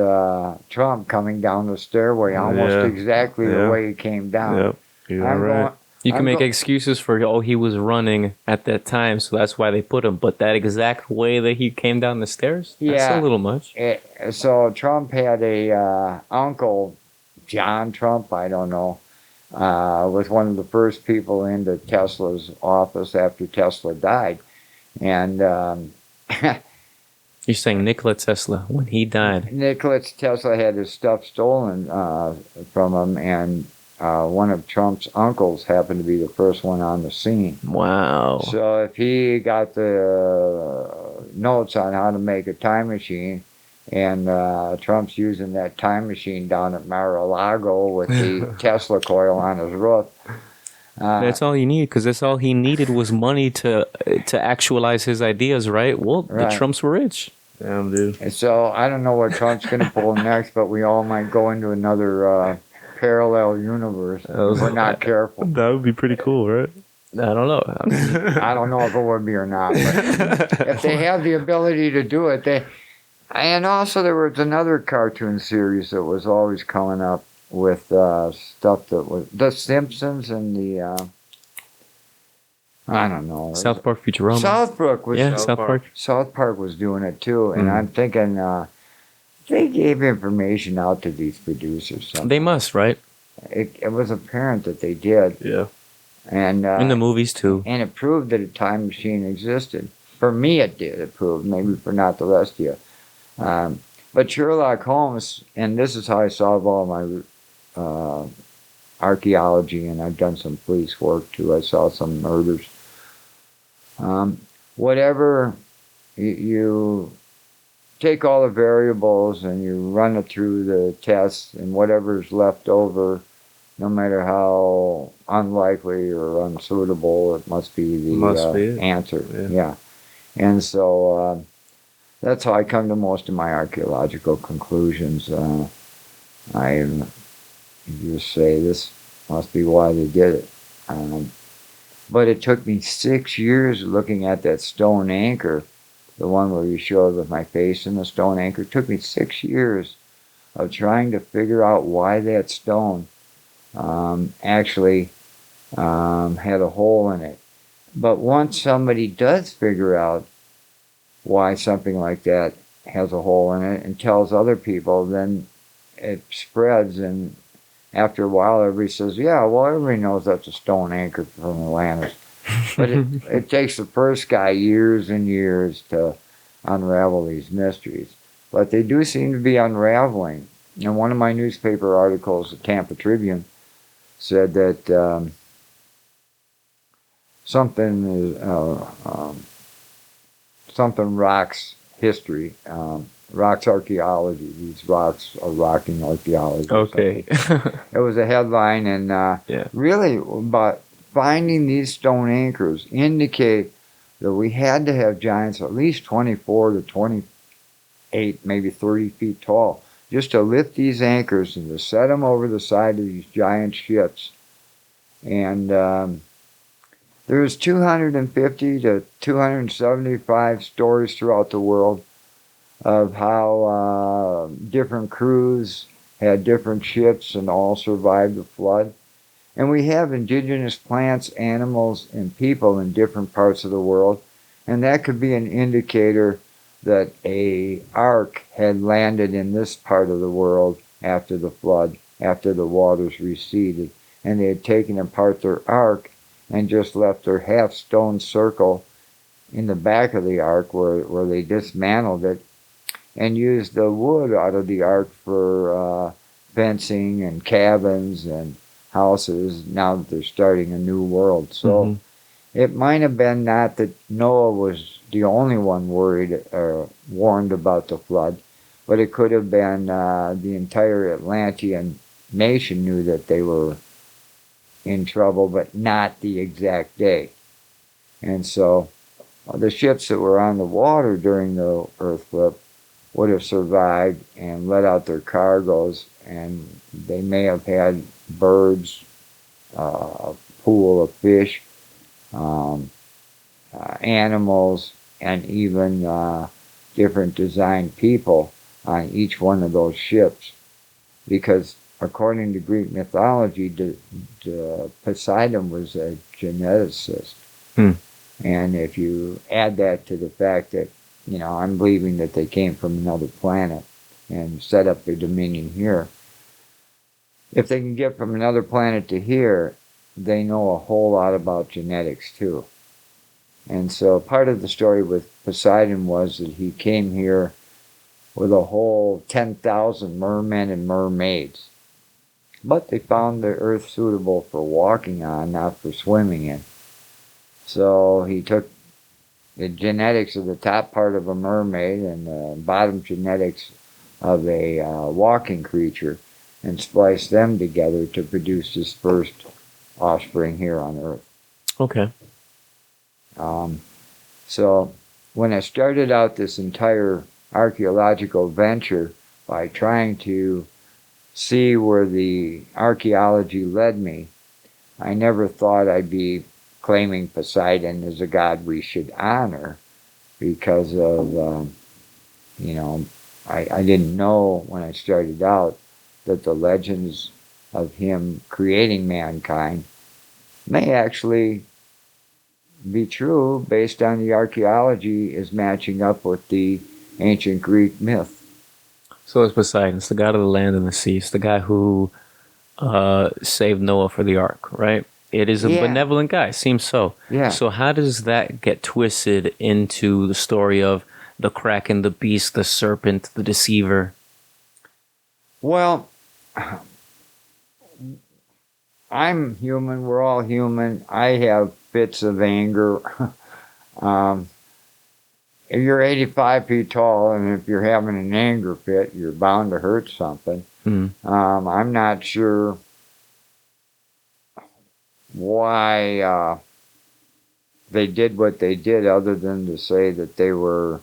Trump coming down the stairway almost exactly the way he came down. Yep. You're right. You can make excuses for, he was running at that time, so that's why they put him. But that exact way that he came down the stairs? That's a little much. So Trump had a uncle, John Trump, I don't know, was one of the first people into Tesla's office after Tesla died. And... You're saying Nikola Tesla, when he died. Nikola Tesla had his stuff stolen from him, and one of Trump's uncles happened to be the first one on the scene. Wow. So if he got the notes on how to make a time machine, and Trump's using that time machine down at Mar-a-Lago with the Tesla coil on his roof. That's all you need, because that's all he needed was money to actualize his ideas, right? Well, the Trumps were rich. Damn, dude. And so I don't know what Trump's going to pull next, but we all might go into another parallel universe if we're not careful. That would be pretty cool, right? I don't know. I don't know if it would be or not, but if they have the ability to do it, they... And also there was another cartoon series that was always coming up with stuff that was... The Simpsons and the... I don't know. South Park Futurama. South Park was... Yeah, South Park. South Park was doing it too, and I'm thinking they gave information out to these producers. Somehow. They must, right? It was apparent that they did. Yeah. And in the movies too. And it proved that a time machine existed. For me it did. It proved, maybe for not the rest of you. But Sherlock Holmes, and this is how I solve all my archaeology, and I've done some police work too. I saw some murders. Whatever you take all the variables and you run it through the tests, and whatever's left over, no matter how unlikely or unsuitable, it must be the answer. Yeah. And so that's how I come to most of my archaeological conclusions. I just say this must be why they did it. But it took me 6 years looking at that stone anchor, the one where you showed with my face in the stone anchor. It took me 6 years of trying to figure out why that stone actually had a hole in it. But once somebody does figure out why something like that has a hole in it and tells other people, then it spreads, and after a while everybody says, yeah, well, everybody knows that's a stone anchor from Atlantis. But it takes the first guy years and years to unravel these mysteries. But they do seem to be unraveling. And one of my newspaper articles, the Tampa Tribune, said that something rocks history, rocks archaeology. These rocks are rocking archaeology. Okay. It was a headline, and really, about finding these stone anchors indicate that we had to have giants at least 24 to 28, maybe 30 feet tall, just to lift these anchors and to set them over the side of these giant ships. And there's 250 to 275 stories throughout the world of how different crews had different ships and all survived the flood. And we have indigenous plants, animals, and people in different parts of the world. And that could be an indicator that a ark had landed in this part of the world after the flood, after the waters receded. And they had taken apart their ark and just left their half-stone circle in the back of the ark where they dismantled it and used the wood out of the ark for fencing and cabins and houses now that they're starting a new world. So it might have been not that Noah was the only one worried or warned about the flood, but it could have been the entire Atlantean nation knew that they were in trouble, but not the exact day. And so the ships that were on the water during the earth flip would have survived and let out their cargoes, and they may have had birds, a pool of fish, animals, and even different designed people on each one of those ships. Because according to Greek mythology, Poseidon was a geneticist. And if you add that to the fact that, I'm believing that they came from another planet and set up their dominion here. If they can get from another planet to here, they know a whole lot about genetics too. And so part of the story with Poseidon was that he came here with a whole 10,000 mermen and mermaids. But they found the earth suitable for walking on, not for swimming in. So he took the genetics of the top part of a mermaid and the bottom genetics of a walking creature and spliced them together to produce his first offspring here on Earth. Okay. So when I started out this entire archaeological venture by trying to see where the archaeology led me, I never thought I'd be claiming Poseidon as a god we should honor because of, I didn't know when I started out that the legends of him creating mankind may actually be true based on the archaeology is matching up with the ancient Greek myth. So it's Poseidon. It's the god of the land and the sea. It's the guy who saved Noah for the ark, right? It is a benevolent guy. Seems so. Yeah. So how does that get twisted into the story of the Kraken, the beast, the serpent, the deceiver? Well, I'm human. We're all human. I have fits of anger. If you're 85 feet tall and if you're having an anger fit, you're bound to hurt something. I'm not sure why they did what they did other than to say that they were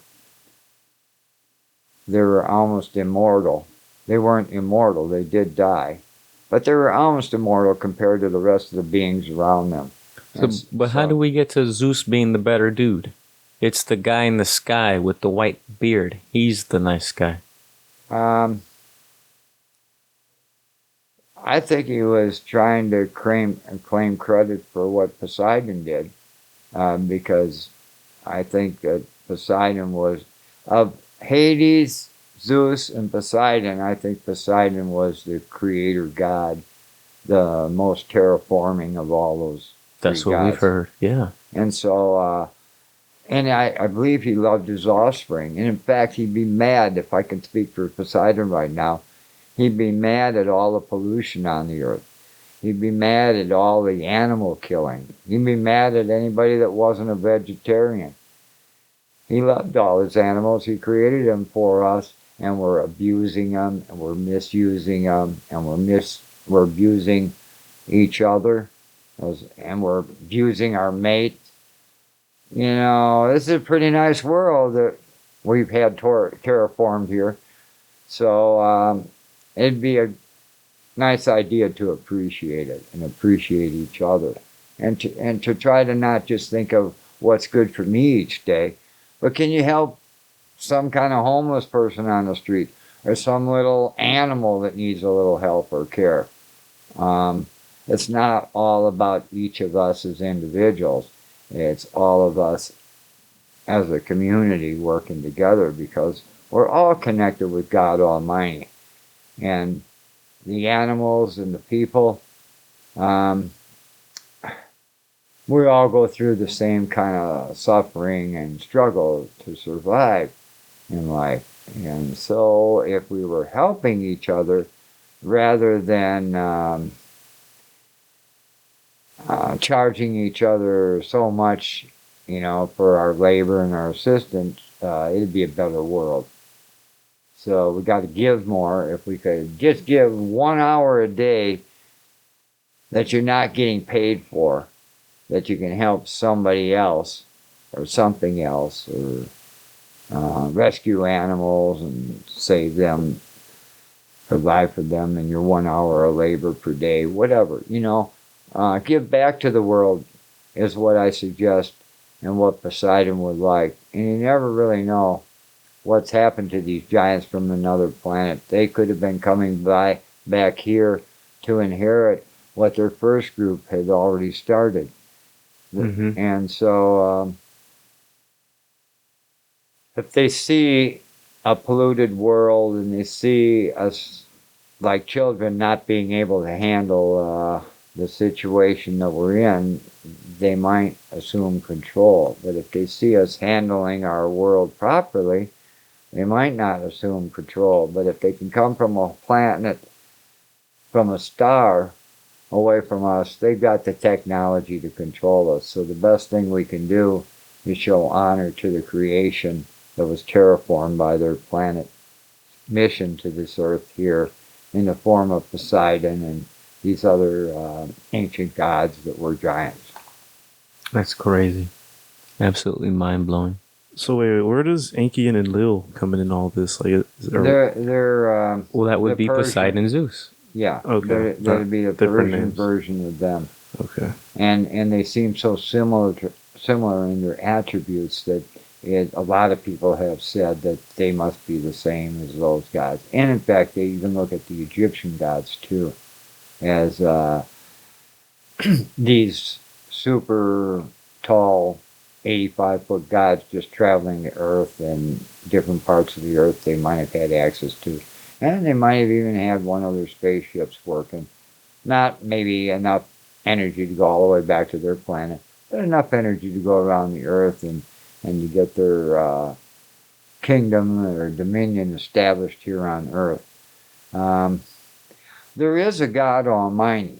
almost immortal. They weren't immortal. They did die. But they were almost immortal compared to the rest of the beings around them. But how do we get to Zeus being the better dude? It's the guy in the sky with the white beard. He's the nice guy. I think he was trying to claim credit for what Poseidon did, because I think that Poseidon was, of Hades, Zeus, and Poseidon, I think Poseidon was the creator god, the most terraforming of all those. That's what we've heard, yeah. And so, and I believe he loved his offspring. And in fact, he'd be mad, if I can speak for Poseidon right now, he'd be mad at all the pollution on the earth. He'd be mad at all the animal killing. He'd be mad at anybody that wasn't a vegetarian. He loved all his animals. He created them for us, and we're abusing them, and we're misusing them, and we're abusing each other, and we're abusing our mates. This is a pretty nice world that we've had terraformed here. So it'd be a nice idea to appreciate it and appreciate each other. And to try to not just think of what's good for me each day, but can you help some kind of homeless person on the street or some little animal that needs a little help or care? It's not all about each of us as individuals. It's all of us as a community working together because we're all connected with God Almighty. And the animals and the people, we all go through the same kind of suffering and struggle to survive in life. And so if we were helping each other, rather than charging each other so much, for our labor and our assistance, it'd be a better world. So we got to give more. If we could just give 1 hour a day that you're not getting paid for, that you can help somebody else or something else, or rescue animals and save them, provide for them in your 1 hour of labor per day, whatever, give back to the world is what I suggest and what Poseidon would like. And you never really know what's happened to these giants from another planet. They could have been coming back here to inherit what their first group had already started. Mm-hmm. And so if they see a polluted world and they see us like children not being able to handle the situation that we're in, they might assume control. But if they see us handling our world properly, they might not assume control. But if they can come from a planet, from a star away from us, they've got the technology to control us. So the best thing we can do is show honor to the creation that was terraformed by their planet mission to this earth here in the form of Poseidon and these other ancient gods that were giants. That's crazy. Absolutely mind-blowing. So wait, where does Enki and Enlil come in all this? Like, they're well, that would be Persian. Poseidon and Zeus. Yeah. Okay. That'd be the Persian version of them. Okay. And they seem so similar in their attributes that a lot of people have said that they must be the same as those gods. And in fact, they even look at the Egyptian gods too as these super tall 85-foot gods just traveling the earth and different parts of the earth they might have had access to. And they might have even had one of their spaceships working. Not maybe enough energy to go all the way back to their planet, but enough energy to go around the earth and to get their kingdom or dominion established here on earth. There is a God Almighty.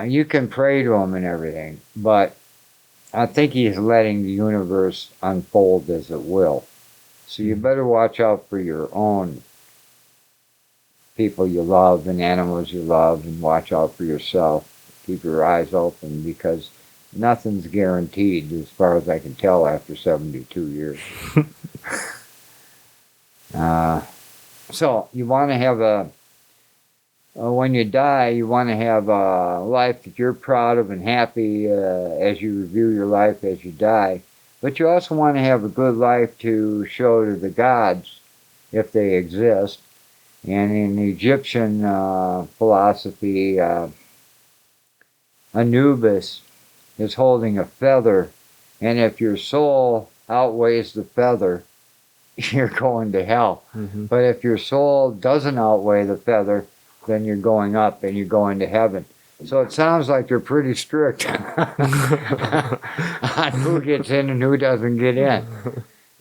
You can pray to him and everything, but I think he's letting the universe unfold as it will. So you better watch out for your own people you love and animals you love, and watch out for yourself. Keep your eyes open, because nothing's guaranteed as far as I can tell after 72 years. So you want to have when you die, you want to have a life that you're proud of and happy as you review your life as you die. But you also want to have a good life to show to the gods, if they exist. And in the Egyptian philosophy, Anubis is holding a feather, and if your soul outweighs the feather, you're going to hell. Mm-hmm. But if your soul doesn't outweigh the feather, then you're going up and you're going to heaven. So it sounds like they're pretty strict on who gets in and who doesn't get in.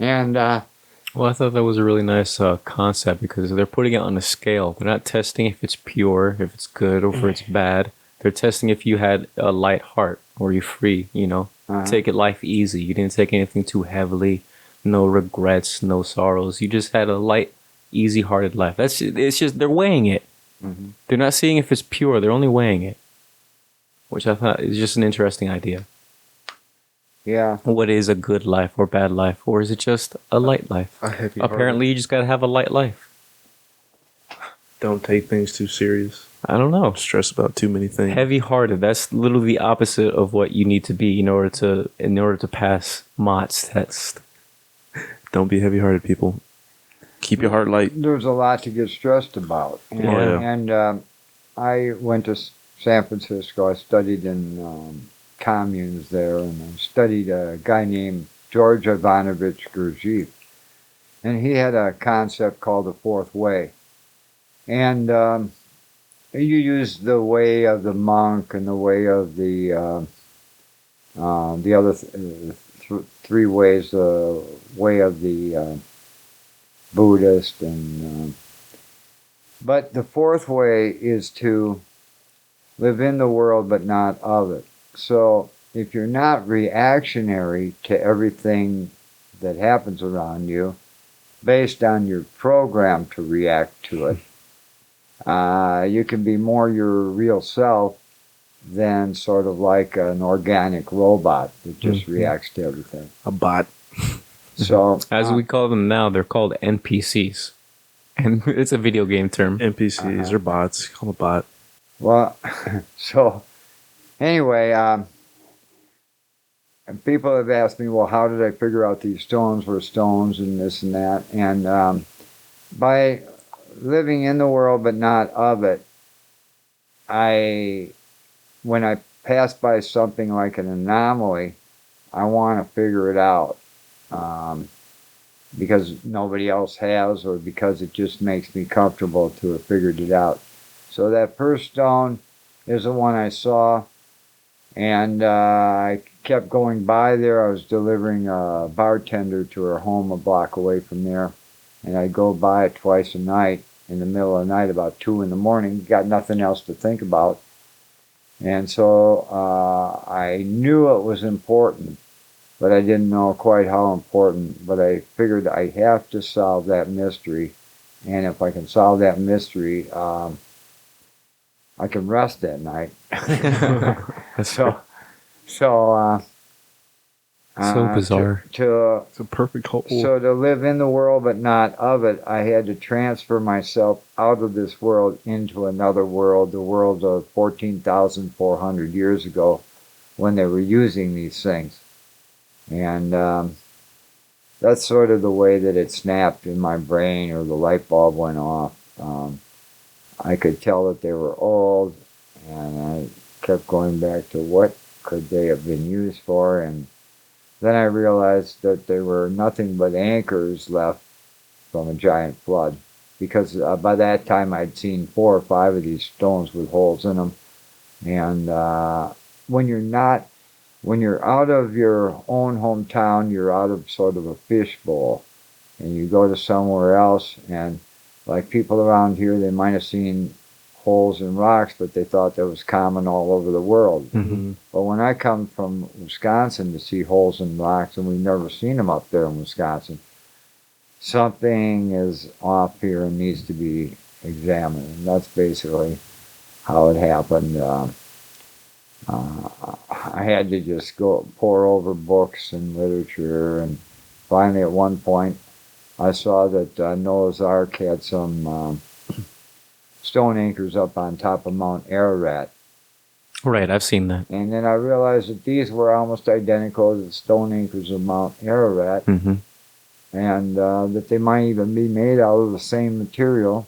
And well, I thought that was a really nice concept, because they're putting it on a scale. They're not testing if it's pure, if it's good, or if it's bad. They're testing if you had a light heart, or you're free, take it life easy. You didn't take anything too heavily, no regrets, no sorrows. You just had a light, easy-hearted life. It's just, they're weighing it. Mm-hmm. They're not seeing if it's pure, they're only weighing it. Which I thought is just an interesting idea. Yeah. What is a good life or bad life? Or is it just a light life? Apparently, you just got to have a light life. Don't take things too serious. I don't know. Stress about too many things. Heavy-hearted. That's literally the opposite of what you need to be in order to pass Mott's test. Don't be heavy-hearted, people. Keep your heart light. There's a lot to get stressed about. And I went to San Francisco. I studied in communes there, and I studied a guy named George Ivanovich Gurdjieff. And he had a concept called the fourth way. And you use the way of the monk and the way of the other three ways, the way of the Buddhist, but the fourth way is to live in the world but not of it. So if you're not reactionary to everything that happens around you, based on your program to react to it, you can be more your real self than sort of like an organic robot that just reacts to everything. A bot. So, as we call them now, they're called NPCs. And it's a video game term. NPCs or bots. Call them a bot. Well, so anyway, people have asked me, well, how did I figure out these stones were stones and this and that? And by living in the world but not of it, when I pass by something like an anomaly, I want to figure it out. Because nobody else has, or because it just makes me comfortable to have figured it out. So that first stone is the one I saw, and I kept going by there. I was delivering a bartender to her home a block away from there, and I'd go by it twice a night in the middle of the night, about 2 in the morning. Got nothing else to think about. And so I knew it was important, but I didn't know quite how important. But I figured I have to solve that mystery. And if I can solve that mystery, I can rest that night. So bizarre. It's a perfect hole. So to live in the world but not of it, I had to transfer myself out of this world into another world, the world of 14,400 years ago, when they were using these things. And that's sort of the way that it snapped in my brain, or the light bulb went off. I could tell that they were old, and I kept going back to what could they have been used for, and then I realized that they were nothing but anchors left from a giant flood, because by that time I'd seen 4 or 5 of these stones with holes in them. And when you're out of your own hometown, you're out of sort of a fishbowl, and you go to somewhere else, and like people around here, they might have seen holes in rocks, but they thought that was common all over the world. Mm-hmm. But when I come from Wisconsin to see holes in rocks, and we've never seen them up there in Wisconsin, something is off here and needs to be examined. And that's basically how it happened. I had to just go pour over books and literature, and finally at one point I saw that Noah's Ark had some stone anchors up on top of Mount Ararat. Right, I've seen that. And then I realized that these were almost identical to the stone anchors of Mount Ararat, Mm-hmm. and that they might even be made out of the same material.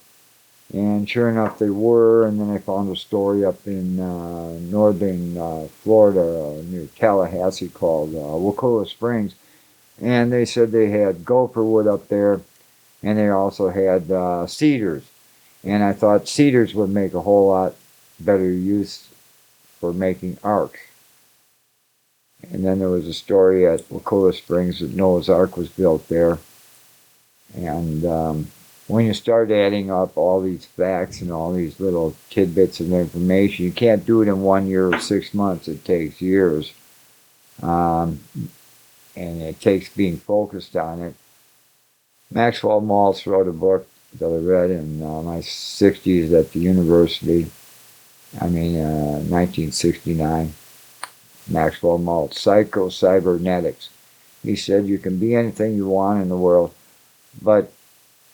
And sure enough, they were. And then I found a story up in northern Florida near Tallahassee called Wakulla Springs. And they said they had gopher wood up there, and they also had cedars. And I thought cedars would make a whole lot better use for making arks. And then there was a story at Wakulla Springs that Noah's Ark was built there. And when you start adding up all these facts and all these little tidbits of information, you can't do it in 1 year or 6 months. It takes years. And it takes being focused on it. Maxwell Maltz wrote a book that I read in my 60s at the university. 1969. Maxwell Maltz, Psycho-Cybernetics. He said you can be anything you want in the world, but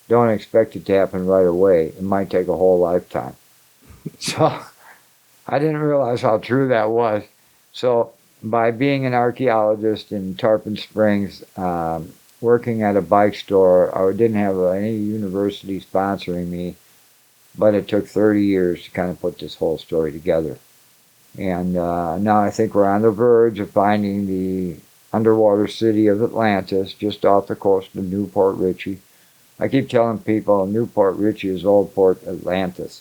don't expect it to happen right away. It might take a whole lifetime. So I didn't realize how true that was. So by being an archaeologist in Tarpon Springs, working at a bike store, I didn't have any university sponsoring me, but it took 30 years to kind of put this whole story together. And now I think we're on the verge of finding the underwater city of Atlantis, just off the coast of Newport Richey. I keep telling people Newport Richey is Old Port Atlantis.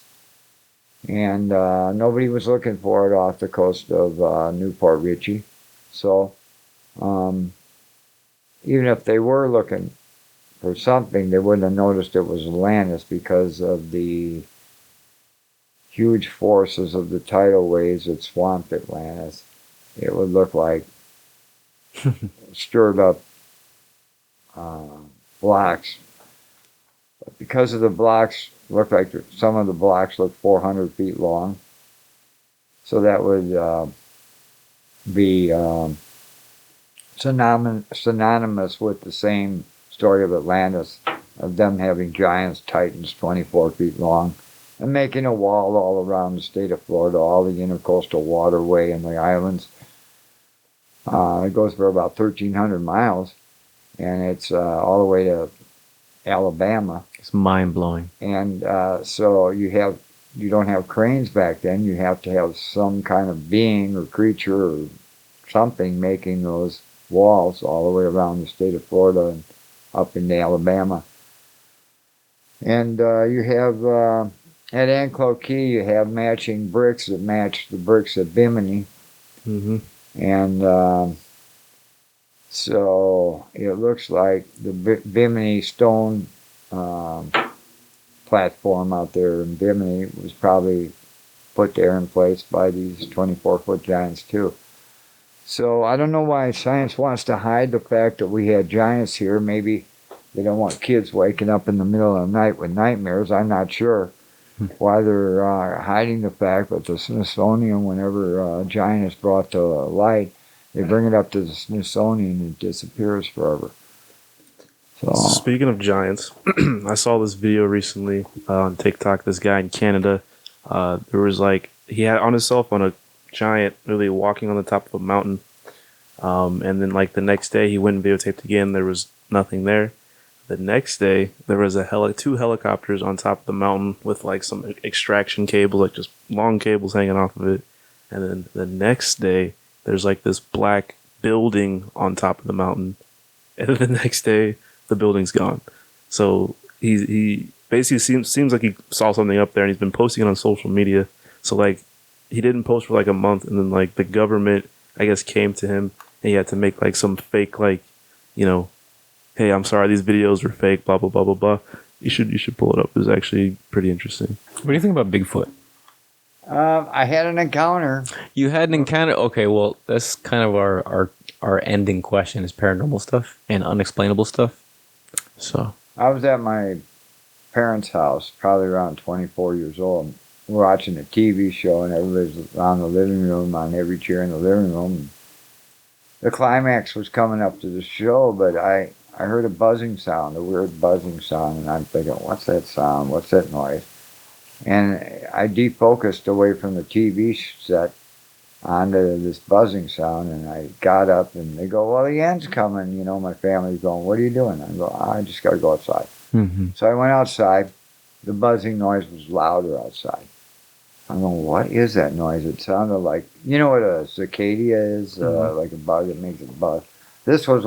And nobody was looking for it off the coast of Newport Richey. So even if they were looking for something, they wouldn't have noticed it was Atlantis because of the huge forces of the tidal waves that swamped Atlantis. It would look like stirred up blocks. But because of the blocks, looked like some of the blocks looked 400 feet long. So that would be synonymous with the same story of Atlantis, of them having giants, titans 24 feet long, and making a wall all around the state of Florida, all the intercoastal waterway and the islands. It goes for about 1,300 miles, and it's all the way to Alabama. It's mind-blowing. And so you don't have cranes back then. You have to have some kind of being or creature or something making those walls all the way around the state of Florida and up into Alabama. And you have, at Anclo Key, you have matching bricks that match the bricks at Bimini. Mm-hmm. And so it looks like the Bimini stone platform out there in Bimini was probably put there in place by these 24-foot giants too. So I don't know why science wants to hide the fact that we had giants here. Maybe they don't want kids waking up in the middle of the night with nightmares. I'm not sure why they're hiding the fact, but the Smithsonian, whenever a giant is brought to light, they bring it up to the Smithsonian and it disappears forever. So, speaking of giants, I saw this video recently on TikTok. This guy in Canada, there was he had on his cell phone a giant really walking on the top of a mountain. And then the next day he went and videotaped again. There was nothing there. The next day there was two helicopters on top of the mountain with some extraction cable, just long cables hanging off of it. And then the next day there's this black building on top of the mountain. And then the next day the building's gone. So he basically seems like he saw something up there and he's been posting it on social media. So he didn't post for a month, and then the government, I guess, came to him and he had to make some fake hey, I'm sorry, these videos were fake, blah blah blah blah blah. You should pull it up. It was actually pretty interesting. What do you think about Bigfoot? I had an encounter. You had an encounter? Okay, well, that's kind of our ending question is paranormal stuff and unexplainable stuff. So I was at my parents' house, probably around 24 years old. We're watching a TV show, and everybody's on the living room, on every chair in the living room. The climax was coming up to the show, but I heard a buzzing sound, a weird buzzing sound, and I'm thinking, what's that sound? What's that noise? And I defocused away from the TV set onto this buzzing sound, and I got up, and they go, well, the end's coming. My family's going, what are you doing? I go, I just got to go outside. Mm-hmm. So I went outside. The buzzing noise was louder outside. I'm going, what is that noise? It sounded like, you know what a cicada is? Mm-hmm. Like a bug that makes a buzz. This was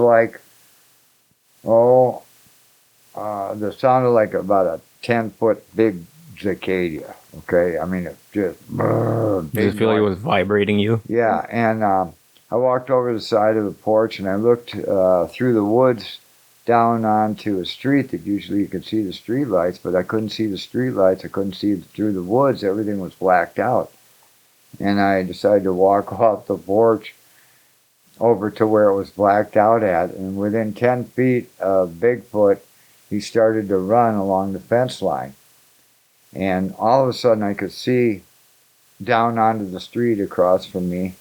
that sounded like about a 10-foot big cicada. Okay, I mean, it just. Did you feel like it was vibrating you? Yeah, and I walked over to the side of the porch and I looked through the woods down onto a street that usually you could see the street lights, but I couldn't see the street lights. I couldn't see through the woods. Everything was blacked out. And I decided to walk off the porch over to where it was blacked out at. And within 10 feet of Bigfoot, he started to run along the fence line. And all of a sudden I could see down onto the street across from me,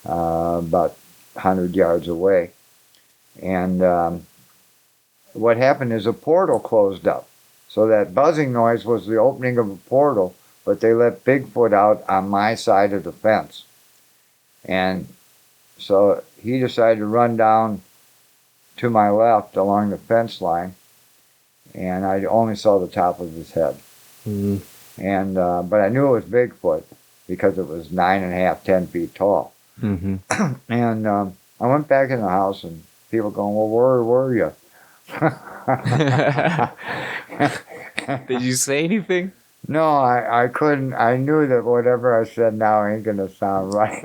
about 100 yards away. And what happened is a portal closed up. So that buzzing noise was the opening of a portal, but they let Bigfoot out on my side of the fence. And so he decided to run down to my left along the fence line, and I only saw the top of his head. Mm-hmm. And but I knew it was Bigfoot because it was 9.5, 10 feet tall. Mm-hmm. And I went back in the house, and people going, well, where were you? Did you say anything? No, I couldn't. I knew that whatever I said now ain't going to sound right.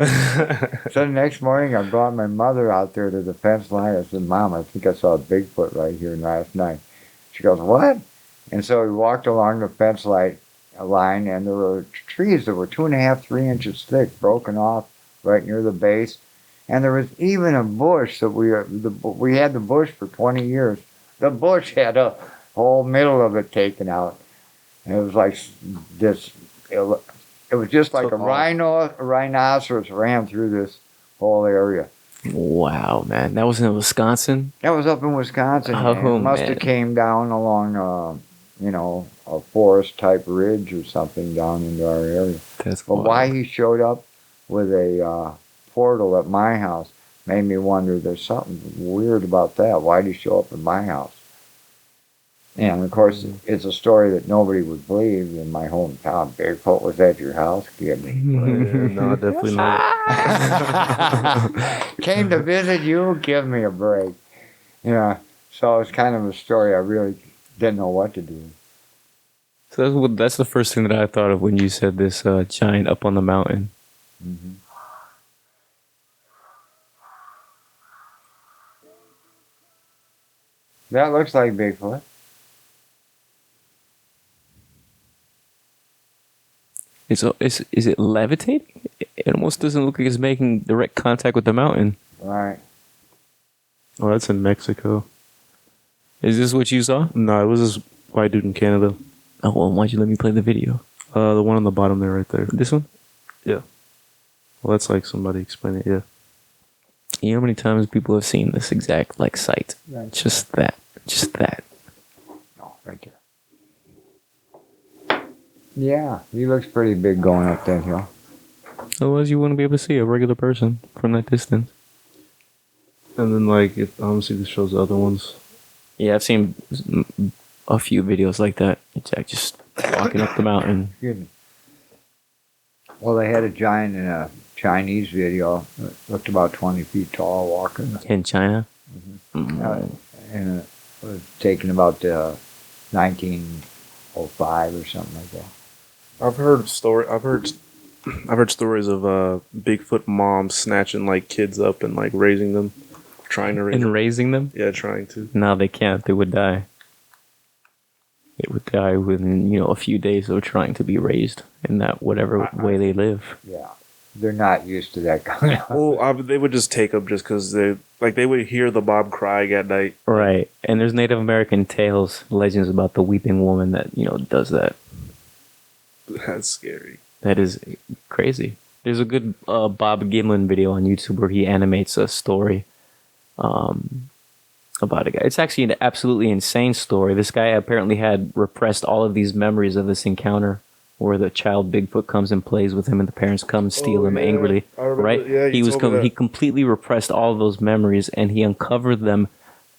So the next morning, I brought my mother out there to the fence line. I said, Mom, I think I saw a Bigfoot right here last night. She goes, what? And so we walked along the fence line, and there were trees that were 2.5, 3 inches thick, broken off right near the base. And there was even a bush that we had the bush for 20 years. The bush had a whole middle of it taken out. And it was like this, it was just like a rhinoceros ran through this whole area. Wow, man. That was in Wisconsin? That was up in Wisconsin. Oh, it must have came down along, a forest-type ridge or something down into our area. But why he showed up with a portal at my house made me wonder, there's something weird about that. Why did he show up at my house? And, of course, it's a story that nobody would believe in my hometown. Bigfoot was at your house? Give me. No, definitely not. Came to visit you? Give me a break. Yeah. So it's kind of a story I really didn't know what to do. So that's the first thing that I thought of when you said this giant up on the mountain. Mm-hmm. That looks like Bigfoot. Is it levitating? It almost doesn't look like it's making direct contact with the mountain. Right. Oh, that's in Mexico. Is this what you saw? No, it was this white dude in Canada. Oh, well, why'd you let me play the video? The one on the bottom there, right there. This one? Yeah. Well, that's like somebody explain it, yeah. You know how many times people have seen this exact, sight? Right. Just that. Oh, right there. Yeah, he looks pretty big going up that hill. Otherwise, you wouldn't be able to see a regular person from that distance. And then, if obviously this shows the other ones. Yeah, I've seen a few videos like that. It's like just walking up the mountain. Well, they had a giant in a Chinese video that looked about 20 feet tall walking. In China? Mm-hmm. And it was taken about 1905 or something like that. I've heard stories of Bigfoot moms snatching kids up and raising them, trying to raise them. Raising them? Yeah, trying to. No, they can't. They would die. They would die within a few days of trying to be raised in that whatever way they live. Yeah, they're not used to that kind of. Well, they would just take them just because they would hear the Bob crying at night. Right, and there's Native American tales, legends about the weeping woman that does that. That's scary. That is crazy. There's a good Bob Gimlin video on YouTube where he animates a story about a guy. It's actually an absolutely insane story. This guy apparently had repressed all of these memories of this encounter where the child Bigfoot comes and plays with him and the parents come and steal him angrily. Right? Yeah, he completely repressed all of those memories and he uncovered them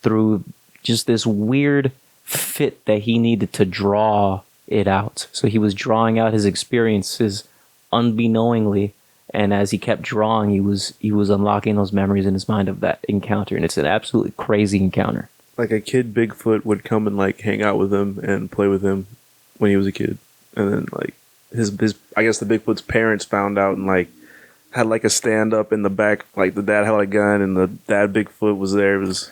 through just this weird fit that he needed to draw it out. So he was drawing out his experiences unbeknowingly, and as he kept drawing, he was unlocking those memories in his mind of that encounter, and it's an absolutely crazy encounter. Like a kid Bigfoot would come and hang out with him and play with him when he was a kid, and then his I guess the Bigfoot's parents found out and had a stand up in the back, the dad had a gun and the dad Bigfoot was there. It was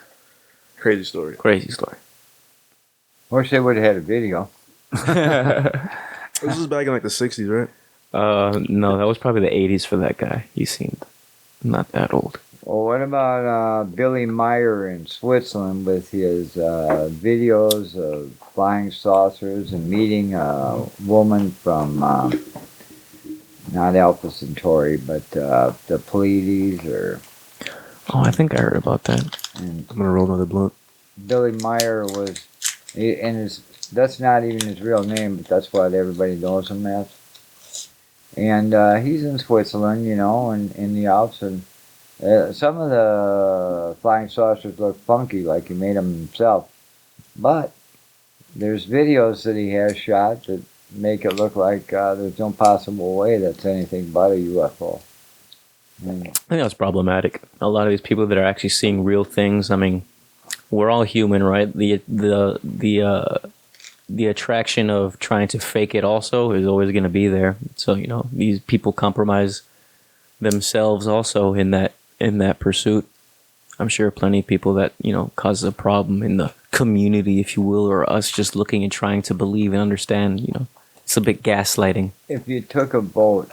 a crazy story. Wish they would have had a video. This was back in the 60s, right? No, that was probably the 80s for that guy. He seemed not that old. Well, what about Billy Meyer in Switzerland with his videos of flying saucers and meeting a woman from not Alpha Centauri, but the Pleiades or... Oh, I think I heard about that. And I'm going to roll another blunt. Billy Meyer was... that's not even his real name, but that's what everybody knows him as. And he's in Switzerland, and in the Alps, and some of the flying saucers look funky, like he made them himself. But there's videos that he has shot that make it look like there's no possible way that's anything but a UFO. I think that's problematic. A lot of these people that are actually seeing real things, I mean, we're all human, right? The attraction of trying to fake it also is always going to be there. So, these people compromise themselves also in that pursuit. I'm sure plenty of people that, causes a problem in the community, if you will, or us just looking and trying to believe and understand, it's a bit gaslighting. If you took a vote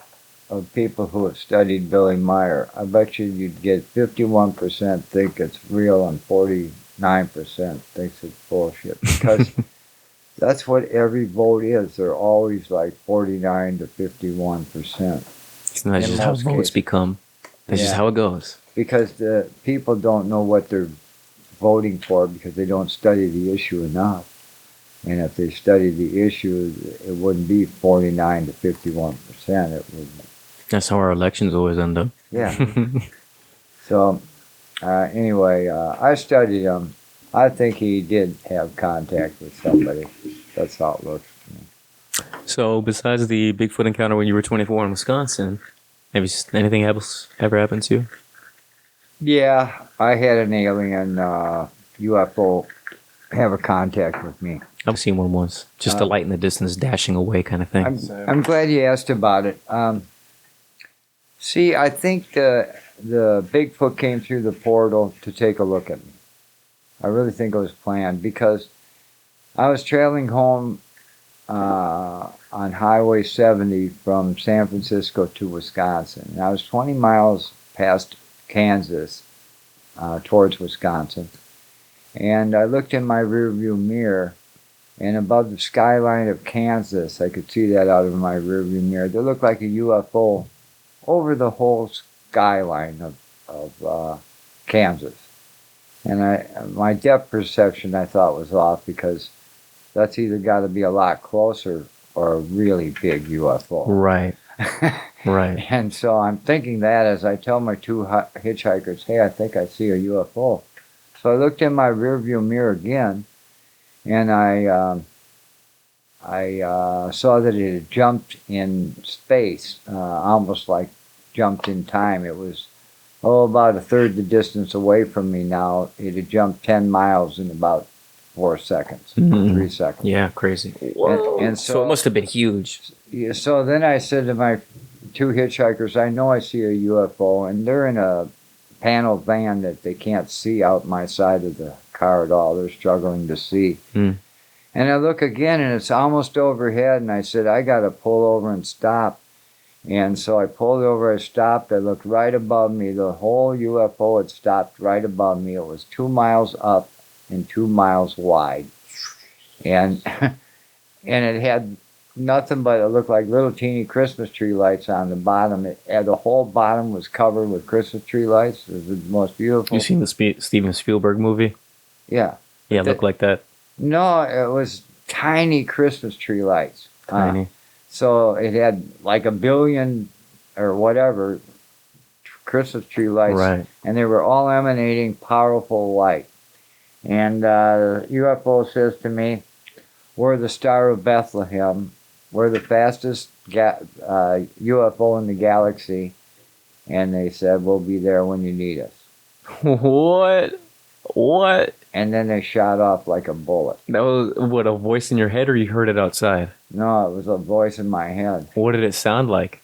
of people who have studied Billy Meyer, I bet you'd get 51% think it's real and 49% thinks it's bullshit. Because that's what every vote is. They're always like 49 to 51%. It's not just how votes become. That's just how it goes. Because the people don't know what they're voting for because they don't study the issue enough. And if they studied the issue, it wouldn't be 49 to 51%. It would. That's how our elections always end up. Yeah. So, anyway, I studied him. I think he did have contact with somebody. That's how it looks to me. So, besides the Bigfoot encounter when you were 24 in Wisconsin, anything else ever happened to you? Yeah, I had an alien UFO have a contact with me. I've seen one once. Just a light in the distance dashing away kind of thing. I'm glad you asked about it. See, I think the Bigfoot came through the portal to take a look at me. I really think it was planned because I was traveling home on Highway 70 from San Francisco to Wisconsin. And I was 20 miles past Kansas towards Wisconsin. And I looked in my rearview mirror, and above the skyline of Kansas, I could see that out of my rearview mirror. There looked like a UFO over the whole skyline of Kansas. And my depth perception, I thought, was off because that's either got to be a lot closer or a really big UFO. Right. Right. And so I'm thinking that as I tell my two hitchhikers, hey, I think I see a UFO. So I looked in my rearview mirror again, and I saw that it had jumped in space, almost like jumped in time. It was, about a third the distance away from me now. It had jumped 10 miles in about 4 seconds, 3 seconds. Yeah, crazy. And so it must have been huge. Yeah, so then I said to my two hitchhikers, I know I see a UFO, and they're in a panel van that they can't see out my side of the car at all. They're struggling to see. And I look again, and it's almost overhead, and I said, I got to pull over and stop. And so I pulled over, I stopped, I looked right above me. The whole UFO had stopped right above me. It was 2 miles up and 2 miles wide. And it had nothing but, it looked like little teeny Christmas tree lights on the bottom. The whole bottom was covered with Christmas tree lights. It was the most beautiful. You seen the Steven Spielberg movie? Yeah. Yeah, it looked like that. No, it was tiny Christmas tree lights. Tiny. So it had like 1 billion or whatever Christmas tree lights. Right. And they were all emanating powerful light. And UFO says to me, we're the Star of Bethlehem. We're the fastest UFO in the galaxy. And they said, we'll be there when you need us. What? And then they shot off like a bullet. That was, what, a voice in your head, or you heard it outside? No, it was a voice in my head. What did it sound like?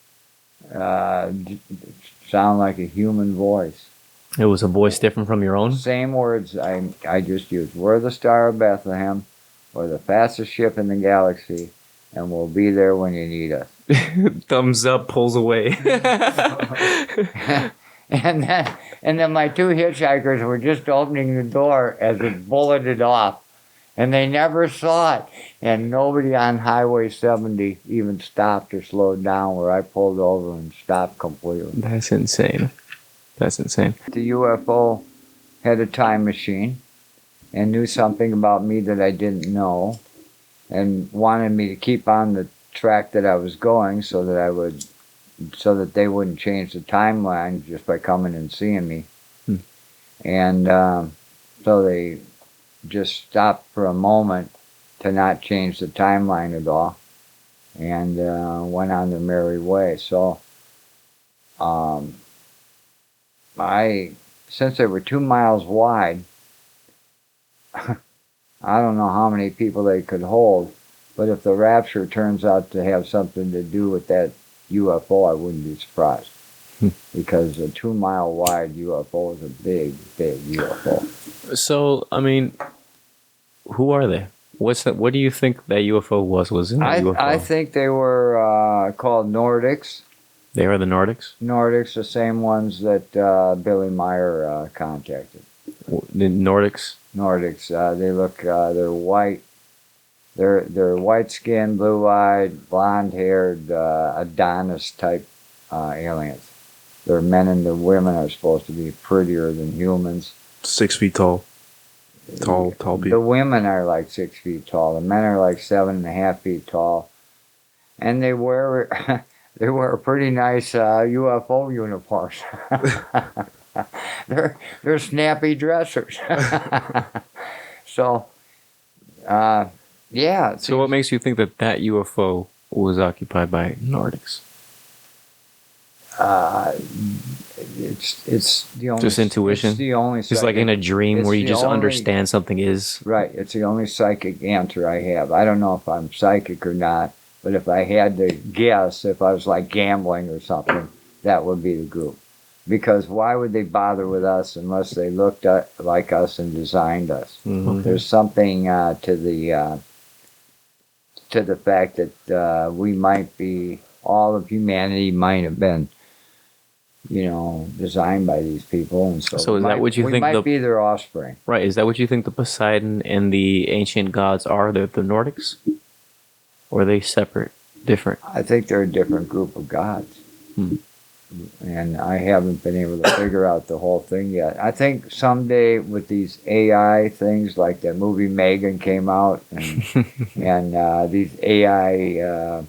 Sound like a human voice. It was a voice different from your own? Same words I just used. We're the Star of Bethlehem. We're the fastest ship in the galaxy. And we'll be there when you need us. Thumbs up, pulls away. And then my two hitchhikers were just opening the door as it bulleted off. And they never saw it. And nobody on Highway 70 even stopped or slowed down where I pulled over and stopped completely. That's insane. That's insane. The UFO had a time machine and knew something about me that I didn't know and wanted me to keep on the track that I was going so that they wouldn't change the timeline just by coming and seeing me. And so they just stopped for a moment to not change the timeline at all and went on their merry way. So since they were 2 miles wide, I don't know how many people they could hold, but if the rapture turns out to have something to do with that UFO, I wouldn't be surprised. Because a 2 mile wide UFO is a big, big UFO. So, I mean, who are they? What do you think that UFO was? Was in that UFO? I think they were called Nordics. They are the Nordics? Nordics, the same ones that Billy Meyer contacted. The Nordics? Nordics. They look, they're white. They're white skinned, blue eyed, blonde haired, Adonis type aliens. Their men and the women are supposed to be prettier than humans. 6 feet tall. Tall people. The women are like 6 feet tall. The men are like 7.5 feet tall. And they wear they wear pretty nice UFO uniforms. they're snappy dressers. So, yeah. So what makes you think that UFO was occupied by Nordics? It's the only, just intuition. It's the only. Just like in a dream where you just understand something is. Right. It's the only psychic answer I have. I don't know if I'm psychic or not, but if I had to guess, if I was like gambling or something, that would be the group. Because why would they bother with us unless they looked like us and designed us? Mm-hmm. There's something to the fact that we might be, all of humanity might have been, designed by these people, and so is that what you think? We might be their offspring, right? Is that what you think the Poseidon and the ancient gods are? They're the Nordics, or are they separate, different? I think they're a different group of gods, and I haven't been able to figure out the whole thing yet. I think someday with these AI things, like that movie Megan came out, and and these AI.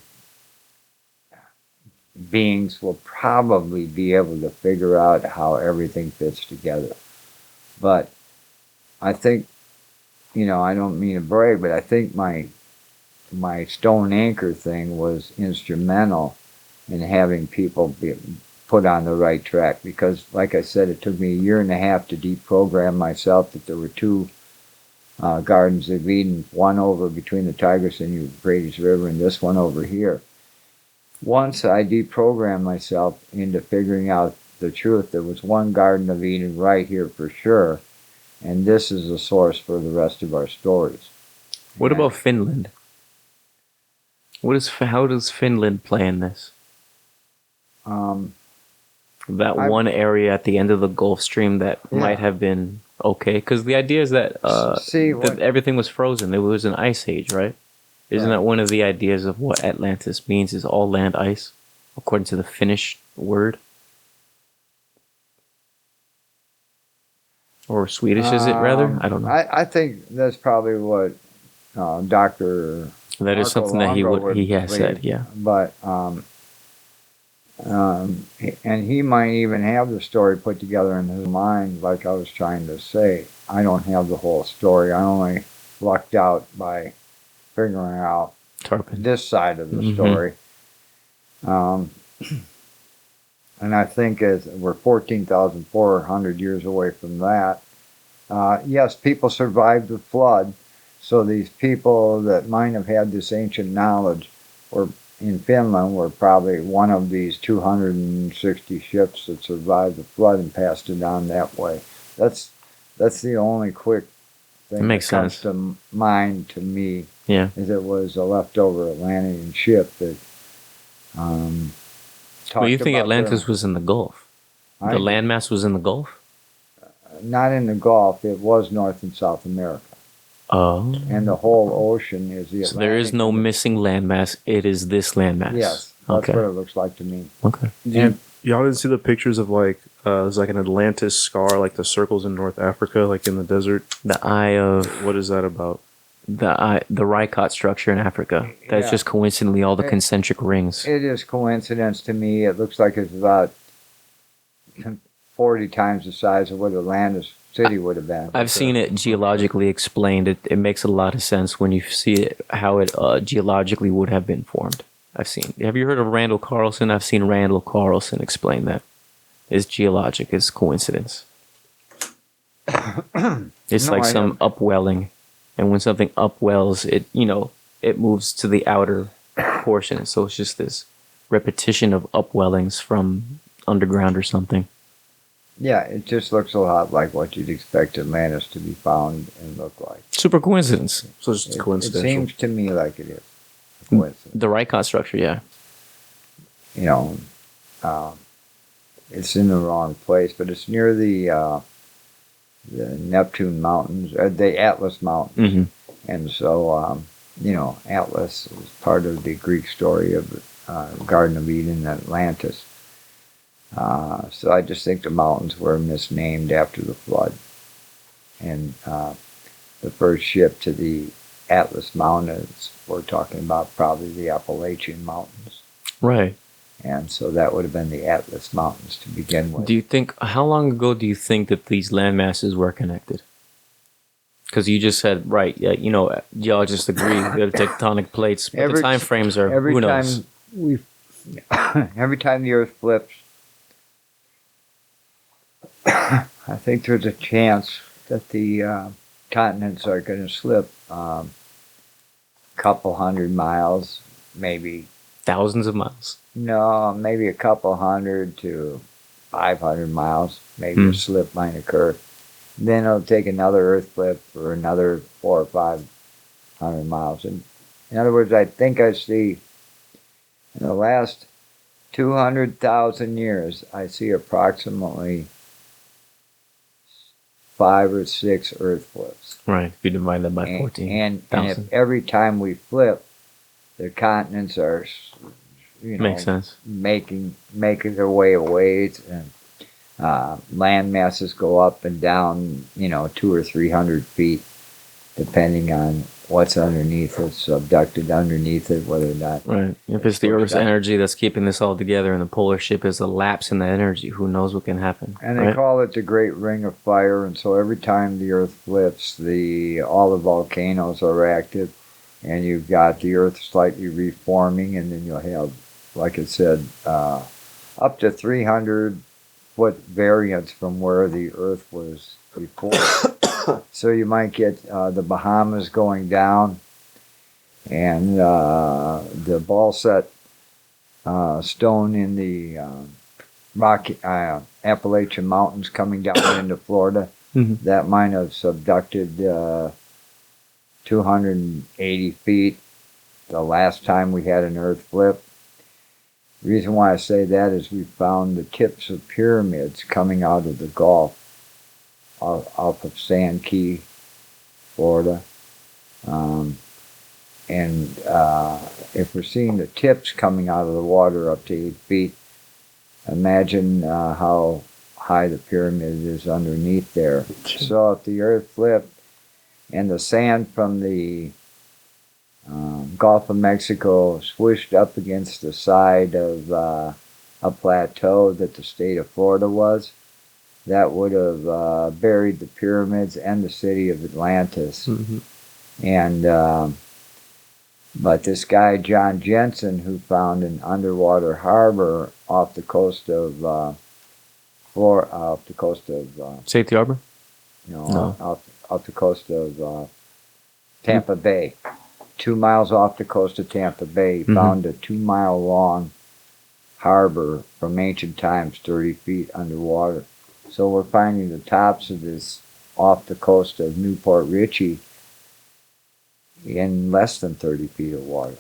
Beings will probably be able to figure out how everything fits together. But I think, I don't mean to brag, but I think my stone anchor thing was instrumental in having people be put on the right track. Because, like I said, it took me 1.5 years to deprogram myself that there were 2 Gardens of Eden, one over between the Tigris and Euphrates River, and this one over here. Once I deprogrammed myself into figuring out the truth, there was one Garden of Eden right here for sure, and this is the source for the rest of our stories. What about Finland? How does Finland play in this? One area at the end of the Gulf Stream that might have been okay, because the idea is that that everything was frozen. There was an ice age, right? Isn't that one of the ideas of what Atlantis means, is all land ice, according to the Finnish word? Or Swedish, is it rather? I don't know. I think that's probably what Dr. That is something that he has said, yeah. But, and he might even have the story put together in his mind, like I was trying to say. I don't have the whole story. I only lucked out by figuring out this side of the story. And I think we're 14,400 years away from that. Yes, people survived the flood, so these people that might have had this ancient knowledge were in Finland were probably one of these 260 ships that survived the flood and passed it on that way. That's the only quick thing that comes to mind to me. Yeah, is it was a leftover Atlantean ship that. Well, you think Atlantis was in the Gulf? The landmass was in the Gulf? Not in the Gulf. It was North and South America. Oh. And the whole ocean is the Atlantic. So there is no missing landmass. It is this landmass. Yes, that's what it looks like to me. Okay. And y'all didn't see the pictures of there's like an Atlantis scar, like the circles in North Africa, like in the desert? The eye of... What is that about? The Rykot structure in Africa. That's just coincidentally all the concentric rings. It is coincidence to me. It looks like it's about 40 times the size of what Atlantis city would have been. I've seen it geologically explained. It makes a lot of sense when you see it, how it geologically would have been formed. Have you heard of Randall Carlson? I've seen Randall Carlson explain that. It's geologic, it's coincidence. It's like some upwelling. And when something upwells, it moves to the outer portion. So it's just this repetition of upwellings from underground or something. Yeah, it just looks a lot like what you'd expect Atlantis to be found and look like. Super coincidence. So it's just It coincidental. seems to me like it is a coincidence. The Rykot structure, yeah. You know, it's in the wrong place, but it's near the Neptune Mountains, the Atlas Mountains. Mm-hmm. And so, Atlas is part of the Greek story of the Garden of Eden, Atlantis. So I just think the mountains were misnamed after the flood. And the first ship to the Atlas Mountains, we're talking about probably the Appalachian Mountains. Right. And so that would have been the Atlas Mountains to begin with. Do you think, how long ago do you think that these land masses were connected? Because you just said, right, yeah, geologists agree they're tectonic plates, but the time frames are, who knows? Every time the Earth flips, I think there's a chance that the continents are going to slip a couple hundred miles, maybe. Thousands of miles. No, maybe a couple hundred to 500 miles. Maybe a slip might occur. Then it'll take another Earth flip for another 400 or 500 miles. And in other words, I think I see in the last 200,000 years, I see approximately 5 or 6 Earth flips. Right, if you divide that by 14. And if every time we flip, the continents are, makes sense, making their way away, and land masses go up and down, 200 or 300 feet, depending on what's underneath it, subducted underneath it, whether or not. Right. If it's the Earth's energy that's keeping this all together, and the polar ship is a lapse in that energy, who knows what can happen? And they call it the Great Ring of Fire, and so every time the Earth flips, all the volcanoes are active, and you've got the Earth slightly reforming, and then you'll have, like I said, up to 300-foot variance from where the Earth was before. So you might get the Bahamas going down, and the Balset stone in the Rocky Appalachian Mountains coming down into Florida. Mm-hmm. That might have subducted 280 feet the last time we had an Earth flip. The reason why I say that is we found the tips of pyramids coming out of the Gulf off of Sand Key, Florida. And if we're seeing the tips coming out of the water up to 8 feet, imagine how high the pyramid is underneath there. So if the Earth flipped and the sand from the Gulf of Mexico swished up against the side of a plateau that the state of Florida was, that would have buried the pyramids and the city of Atlantis. Mm-hmm. And but this guy John Jensen, who found an underwater harbor off the coast of Safety Harbor? No. Off the coast of Tampa Bay. 2 miles off the coast of Tampa Bay, he found a 2-mile long harbor from ancient times, 30 feet underwater. So we're finding the tops of this off the coast of Newport Richey in less than 30 feet of water.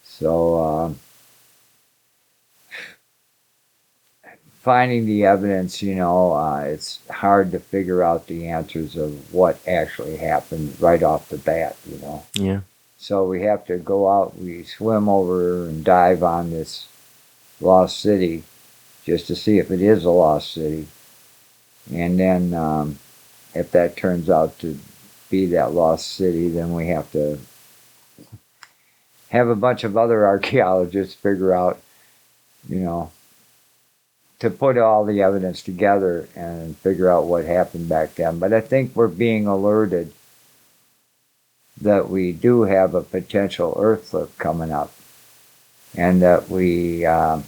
So finding the evidence, it's hard to figure out the answers of what actually happened right off the bat, Yeah. So we have to go out, we swim over and dive on this lost city just to see if it is a lost city. And then if that turns out to be that lost city, then we have to have a bunch of other archaeologists figure out, to put all the evidence together and figure out what happened back then. But I think we're being alerted that we do have a potential Earth flip coming up, and that we, the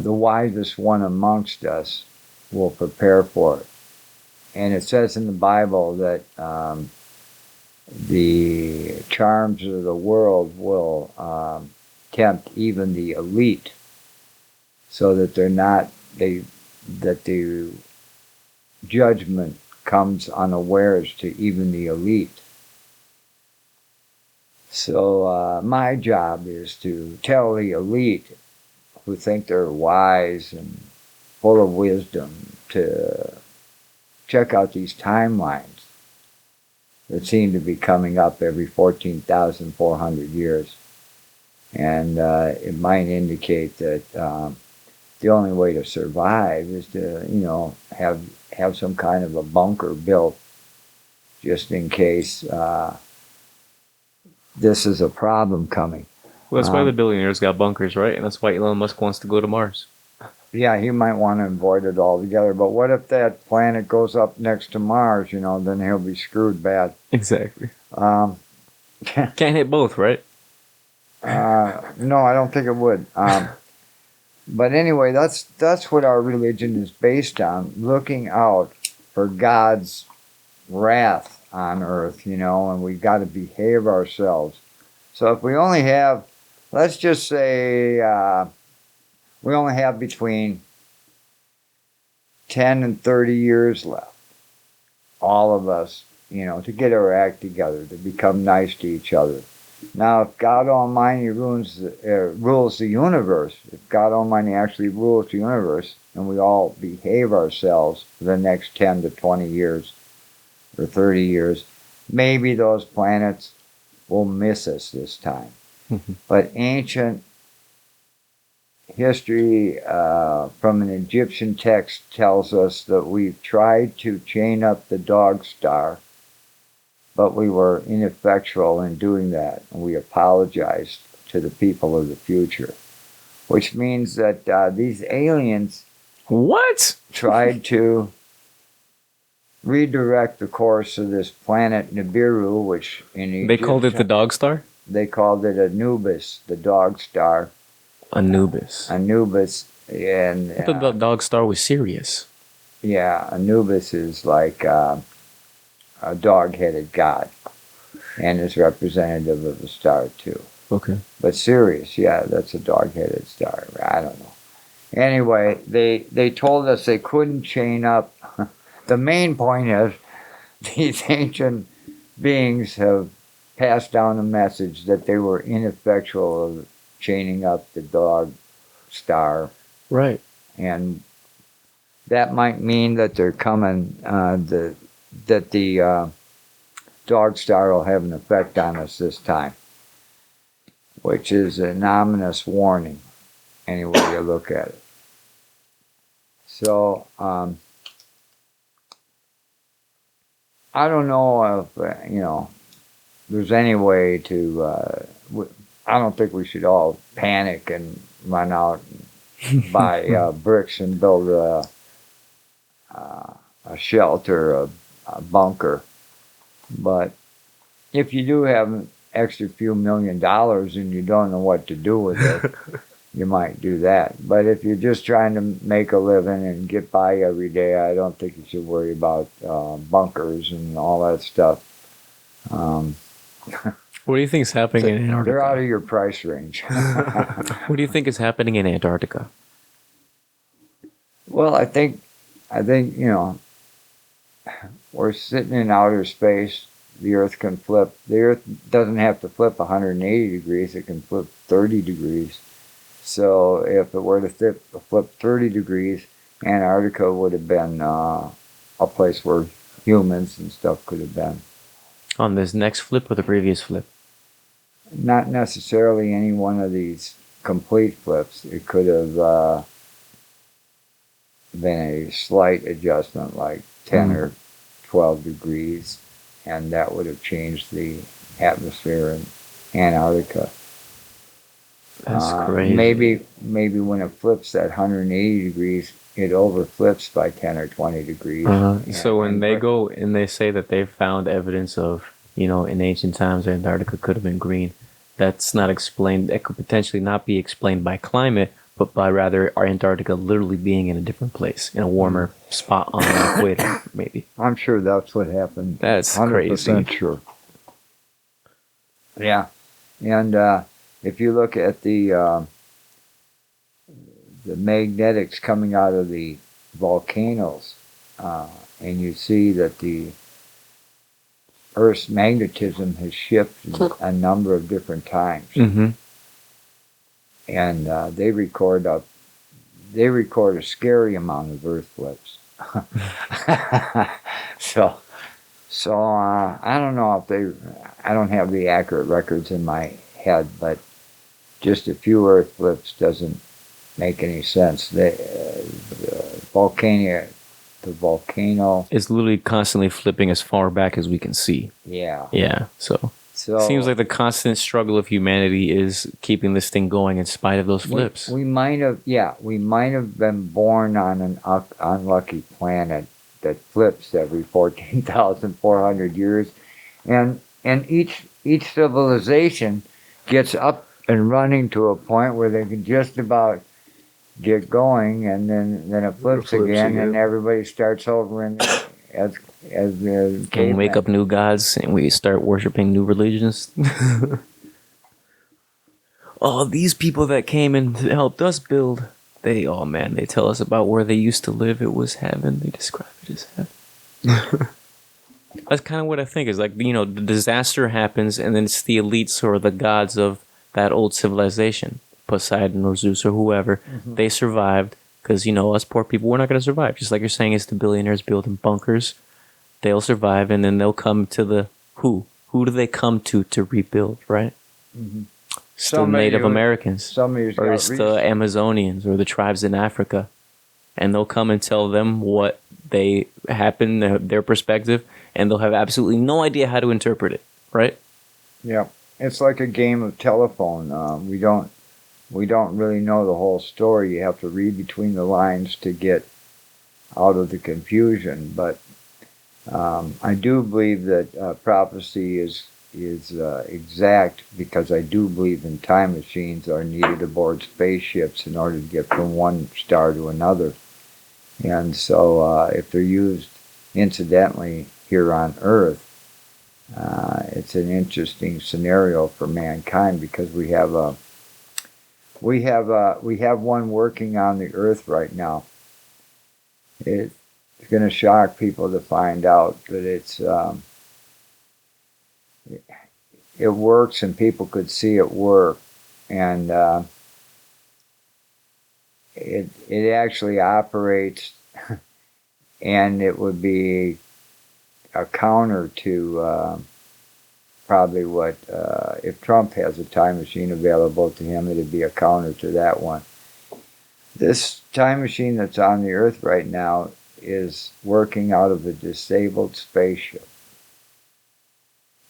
wisest one amongst us, will prepare for it. And it says in the Bible that the charms of the world will tempt even the elite, so that they're not that the judgment comes unawares to even the elite. So my job is to tell the elite who think they're wise and full of wisdom to check out these timelines that seem to be coming up every 14,400 years. And it might indicate that the only way to survive is to, have some kind of a bunker built just in case this is a problem coming. Well, that's why the billionaires got bunkers, right? And that's why Elon Musk wants to go to Mars. Yeah, he might want to avoid it altogether. But what if that planet goes up next to Mars? Then he'll be screwed bad. Exactly. Can't hit both, right? No, I don't think it would. But anyway, that's what our religion is based on, looking out for God's wrath on earth, and we've got to behave ourselves. So if we only have, let's just say, we only have between 10 and 30 years left, all of us, to get our act together, to become nice to each other. Now, if God Almighty rules the universe, if God Almighty actually rules the universe, and we all behave ourselves for the next 10 to 20 years or 30 years, maybe those planets will miss us this time. But ancient history from an Egyptian text tells us that we've tried to chain up the dog star, but we were ineffectual in doing that, and we apologized to the people of the future, which means that these aliens tried to redirect the course of this planet Nibiru, which in Egypt, they called it the dog star? They called it Anubis, the dog star. Anubis. And I thought the dog star was Sirius. Yeah, Anubis is like a dog-headed god, and is representative of the star too. Okay. But Sirius, yeah, that's a dog-headed star. I don't know. Anyway, they told us they couldn't chain up. The main point is these ancient beings have passed down a message that they were ineffectual of chaining up the dog star. Right. And that might mean that they're coming, that the dog star will have an effect on us this time, which is an ominous warning, any way you look at it. So, I don't know if, there's any way to, I don't think we should all panic and run out and buy bricks and build a shelter, a bunker. But if you do have an extra few $1 million and you don't know what to do with it, you might do that. But if you're just trying to make a living and get by every day, I don't think you should worry about bunkers and all that stuff. What do you think is happening in Antarctica? They're out of your price range. What do you think is happening in Antarctica? Well, I think we're sitting in outer space. The Earth can flip. The Earth doesn't have to flip 180 degrees. It can flip 30 degrees. So if it were to flip 30 degrees, Antarctica would have been a place where humans and stuff could have been. On this next flip or the previous flip? Not necessarily any one of these complete flips. It could have been a slight adjustment, like 10 or 12 degrees, and that would have changed the atmosphere in Antarctica. That's crazy. Maybe when it flips that 180 degrees, it overflips by 10 or 20 degrees. So when they go and they say that they found evidence of, in ancient times Antarctica could have been green, that's not explained. That could potentially not be explained by climate, but by rather our Antarctica literally being in a different place, in a warmer spot on the equator, maybe. I'm sure that's what happened. That's 100% crazy. Sure. Yeah, and if you look at the magnetics coming out of the volcanoes, and you see that the Earth's magnetism has shifted a number of different times, and they record a scary amount of Earth flips. So I don't know if I don't have the accurate records in my head, but just a few Earth flips doesn't make any sense. The volcano is literally constantly flipping as far back as we can see. Yeah. So it seems like the constant struggle of humanity is keeping this thing going in spite of those flips. We might have been born on an unlucky planet that flips every 14,400 years, and each civilization gets up and running to a point where they can just about get going, and then it flips again, and everybody starts over as the and we make up new gods and we start worshiping new religions. Oh, these people that came and helped us build, they tell us about where they used to live. It was heaven. They describe it as heaven. That's kind of what I think is like, the disaster happens and then it's the elites or the gods of that old civilization, Poseidon or Zeus or whoever. They survived because, us poor people, we're not going to survive. Just like you're saying, it's the billionaires building bunkers. They'll survive and then they'll come to the who? Who do they come to rebuild, right? It's the Native Americans, or it's the Amazonians, or the tribes in Africa, and they'll come and tell them what they happened, their perspective, and they'll have absolutely no idea how to interpret it, right? Yeah, it's like a game of telephone. We don't really know the whole story. You have to read between the lines to get out of the confusion. But I do believe that prophecy is exact, because I do believe in time machines are needed aboard spaceships in order to get from one star to another. And so if they're used incidentally here on Earth, it's an interesting scenario for mankind, because we have one working on the Earth right now. It's going to shock people to find out that it works and people could see it work, and it actually operates, and it would be a counter to probably what if Trump has a time machine available to him, it'd be a counter to that one. This time machine that's on the Earth right now is working out of a disabled spaceship.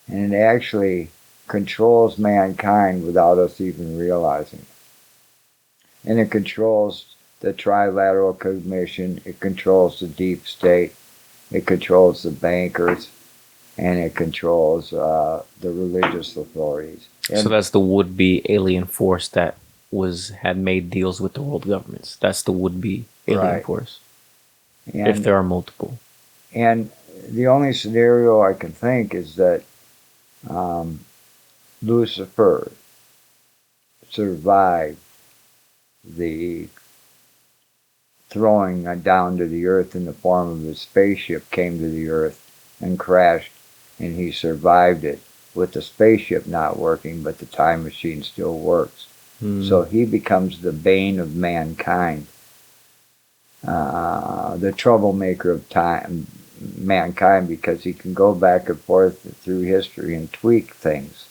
And it actually controls mankind without us even realizing it. And it controls the Trilateral Commission, it controls the deep state, it controls the bankers, and it controls the religious authorities. So that's the would-be alien force that had made deals with the world governments. That's the would-be alien force, if there are multiple. And the only scenario I can think is that Lucifer survived the throwing down to the Earth in the form of a spaceship, came to the Earth and crashed, and he survived it with the spaceship not working, but the time machine still works. So he becomes the bane of mankind, the troublemaker of mankind, because he can go back and forth through history and tweak things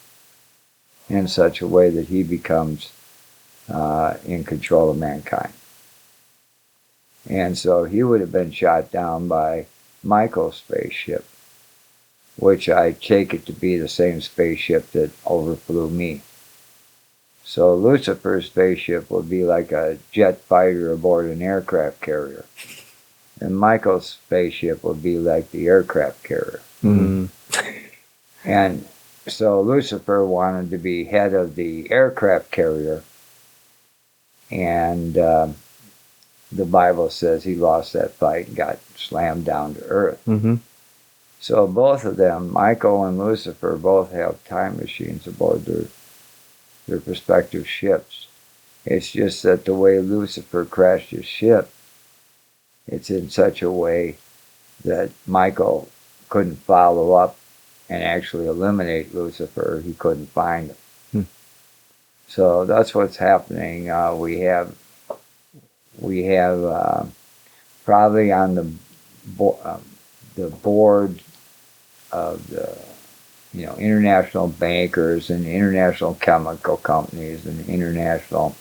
in such a way that he becomes in control of mankind. And so he would have been shot down by Michael's spaceship, which I take it to be the same spaceship that overflew me. So Lucifer's spaceship would be like a jet fighter aboard an aircraft carrier. And Michael's spaceship would be like the aircraft carrier. And so Lucifer wanted to be head of the aircraft carrier, and the Bible says he lost that fight and got slammed down to Earth. So both of them, Michael and Lucifer, both have time machines aboard their respective ships. It's just that the way Lucifer crashed his ship, it's in such a way that Michael couldn't follow up and actually eliminate Lucifer. He couldn't find him. So that's what's happening. We have probably on the board of the international bankers and international chemical companies and international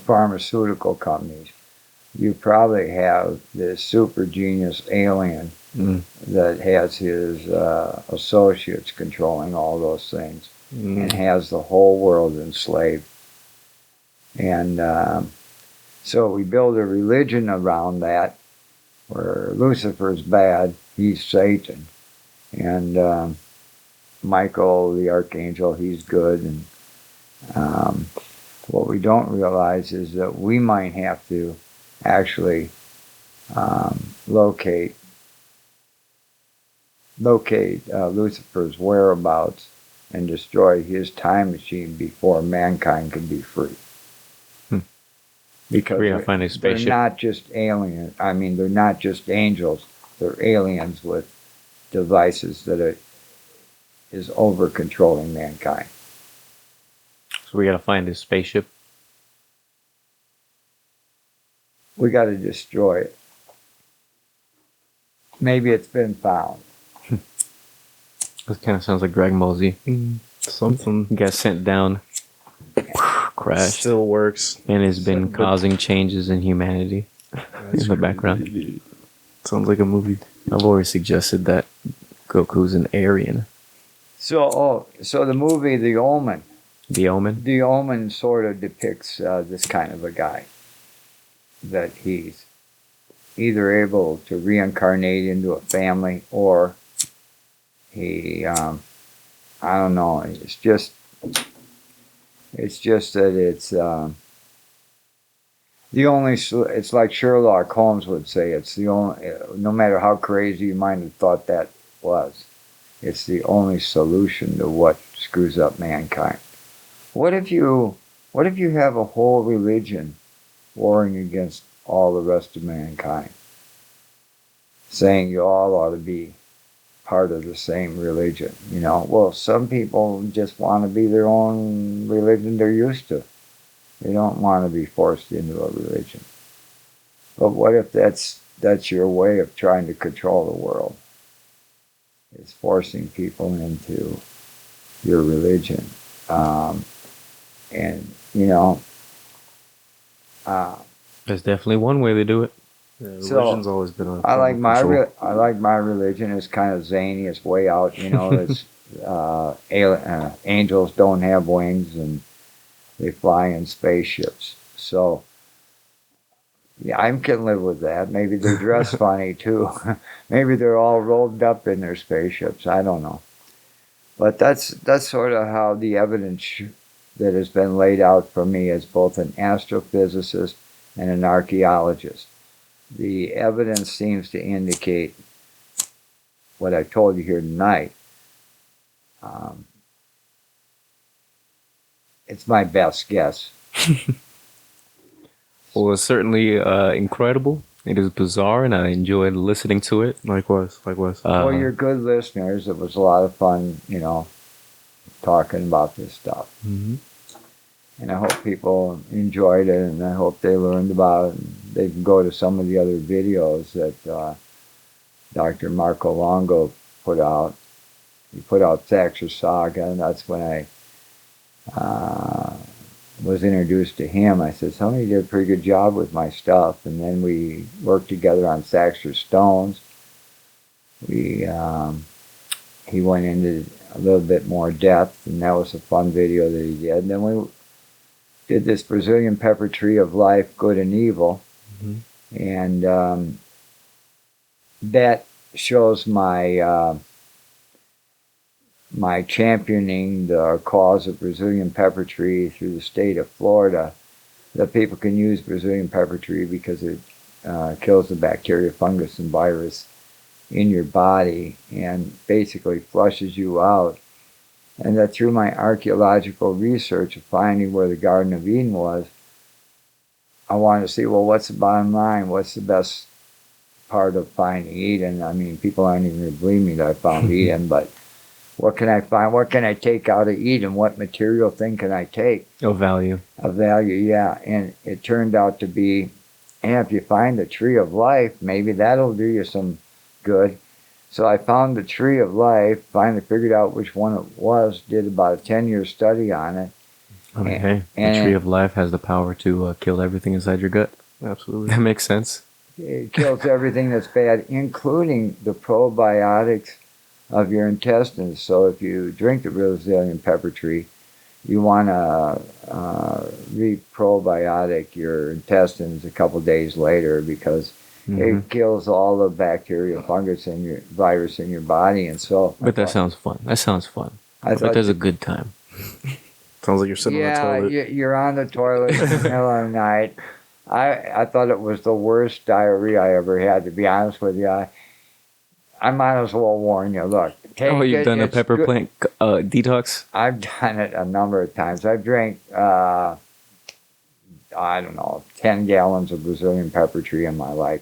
pharmaceutical companies. You probably have this super genius alien that has his associates controlling all those things and has the whole world enslaved. And so we build a religion around that, where Lucifer's bad, he's Satan, and Michael, the archangel, he's good. And what we don't realize is that we might have to actually locate Lucifer's whereabouts and destroy his time machine before mankind can be free. Because we're gonna find a spaceship. They're not just aliens. I mean, they're not just angels. They're aliens with devices that is over controlling mankind. So we gotta find this spaceship. We got to destroy it. Maybe it's been found. This kind of sounds like Dragon Ball Z. Something. Got sent down. Crashed. Still works. And has been causing changes in humanity in the background. Sounds like a movie. I've always suggested that Goku's an Aryan. So the movie The Omen. The Omen? The Omen sort of depicts this kind of a guy. That he's either able to reincarnate into a family, or he, I don't know, it's just that it's the only, it's like Sherlock Holmes would say, it's the only, no matter how crazy you might have thought that was, it's the only solution to what screws up mankind. What if you have a whole religion warring against all the rest of mankind, saying you all ought to be part of the same religion? Well, some people just want to be their own religion they're used to. They don't want to be forced into a religion. But what if that's your way of trying to control the world? It's forcing people into your religion. There's definitely one way to do it. Yeah, religion's always been on. I like my religion. It's kind of zany. It's way out. It's angels don't have wings and they fly in spaceships. So yeah, I can live with that. Maybe they dress funny too. Maybe they're all rolled up in their spaceships. I don't know. But that's sort of how the evidence that has been laid out for me as both an astrophysicist and an archaeologist. The evidence seems to indicate what I told you here tonight. It's my best guess. Well, it's certainly incredible. It is bizarre, and I enjoyed listening to it. Likewise. Well, you're good listeners. It was a lot of fun, talking about this stuff. Mm-hmm. And I hope people enjoyed it, and I hope they learned about it. And they can go to some of the other videos that Dr. Marco Longo put out. He put out Saxer Saga, and that's when I was introduced to him. I said, somebody did a pretty good job with my stuff. And then we worked together on Saxer Stones. He went into a little bit more depth, and that was a fun video that he did. And then we did this Brazilian pepper tree of life, good and evil. Mm-hmm. And that shows my championing the cause of Brazilian pepper tree through the state of Florida, that people can use Brazilian pepper tree because it kills the bacteria, fungus, and virus in your body and basically flushes you out And that through my archaeological research of finding where the Garden of Eden was, I wanted to see, well, what's the bottom line? What's the best part of finding Eden? I mean, people aren't even going to believe me that I found Eden, but what can I find? What can I take out of Eden? What material thing can I take? Of value. Of value, yeah. And it turned out to be, and if you find the tree of life, maybe that'll do you some good. So I found the tree of life, finally figured out which one it was, did about a 10-year study on it. I mean, hey, the tree of life has the power to kill everything inside your gut. Absolutely. That makes sense. It kills everything that's bad, including the probiotics of your intestines. So if you drink the Brazilian pepper tree, you want to re-probiotic your intestines a couple days later because it kills all the bacteria, fungus, and your virus in your body. And so, but that sounds fun. That sounds fun. But there's a good time. Sounds like you're sitting on the toilet. Yeah, you're on the toilet in the middle of the night. I thought it was the worst diarrhea I ever had, to be honest with you. I might as well warn you. Look, you've done a pepper plant detox? I've done it a number of times. I've drank, I don't know, 10 gallons of Brazilian pepper tree in my life.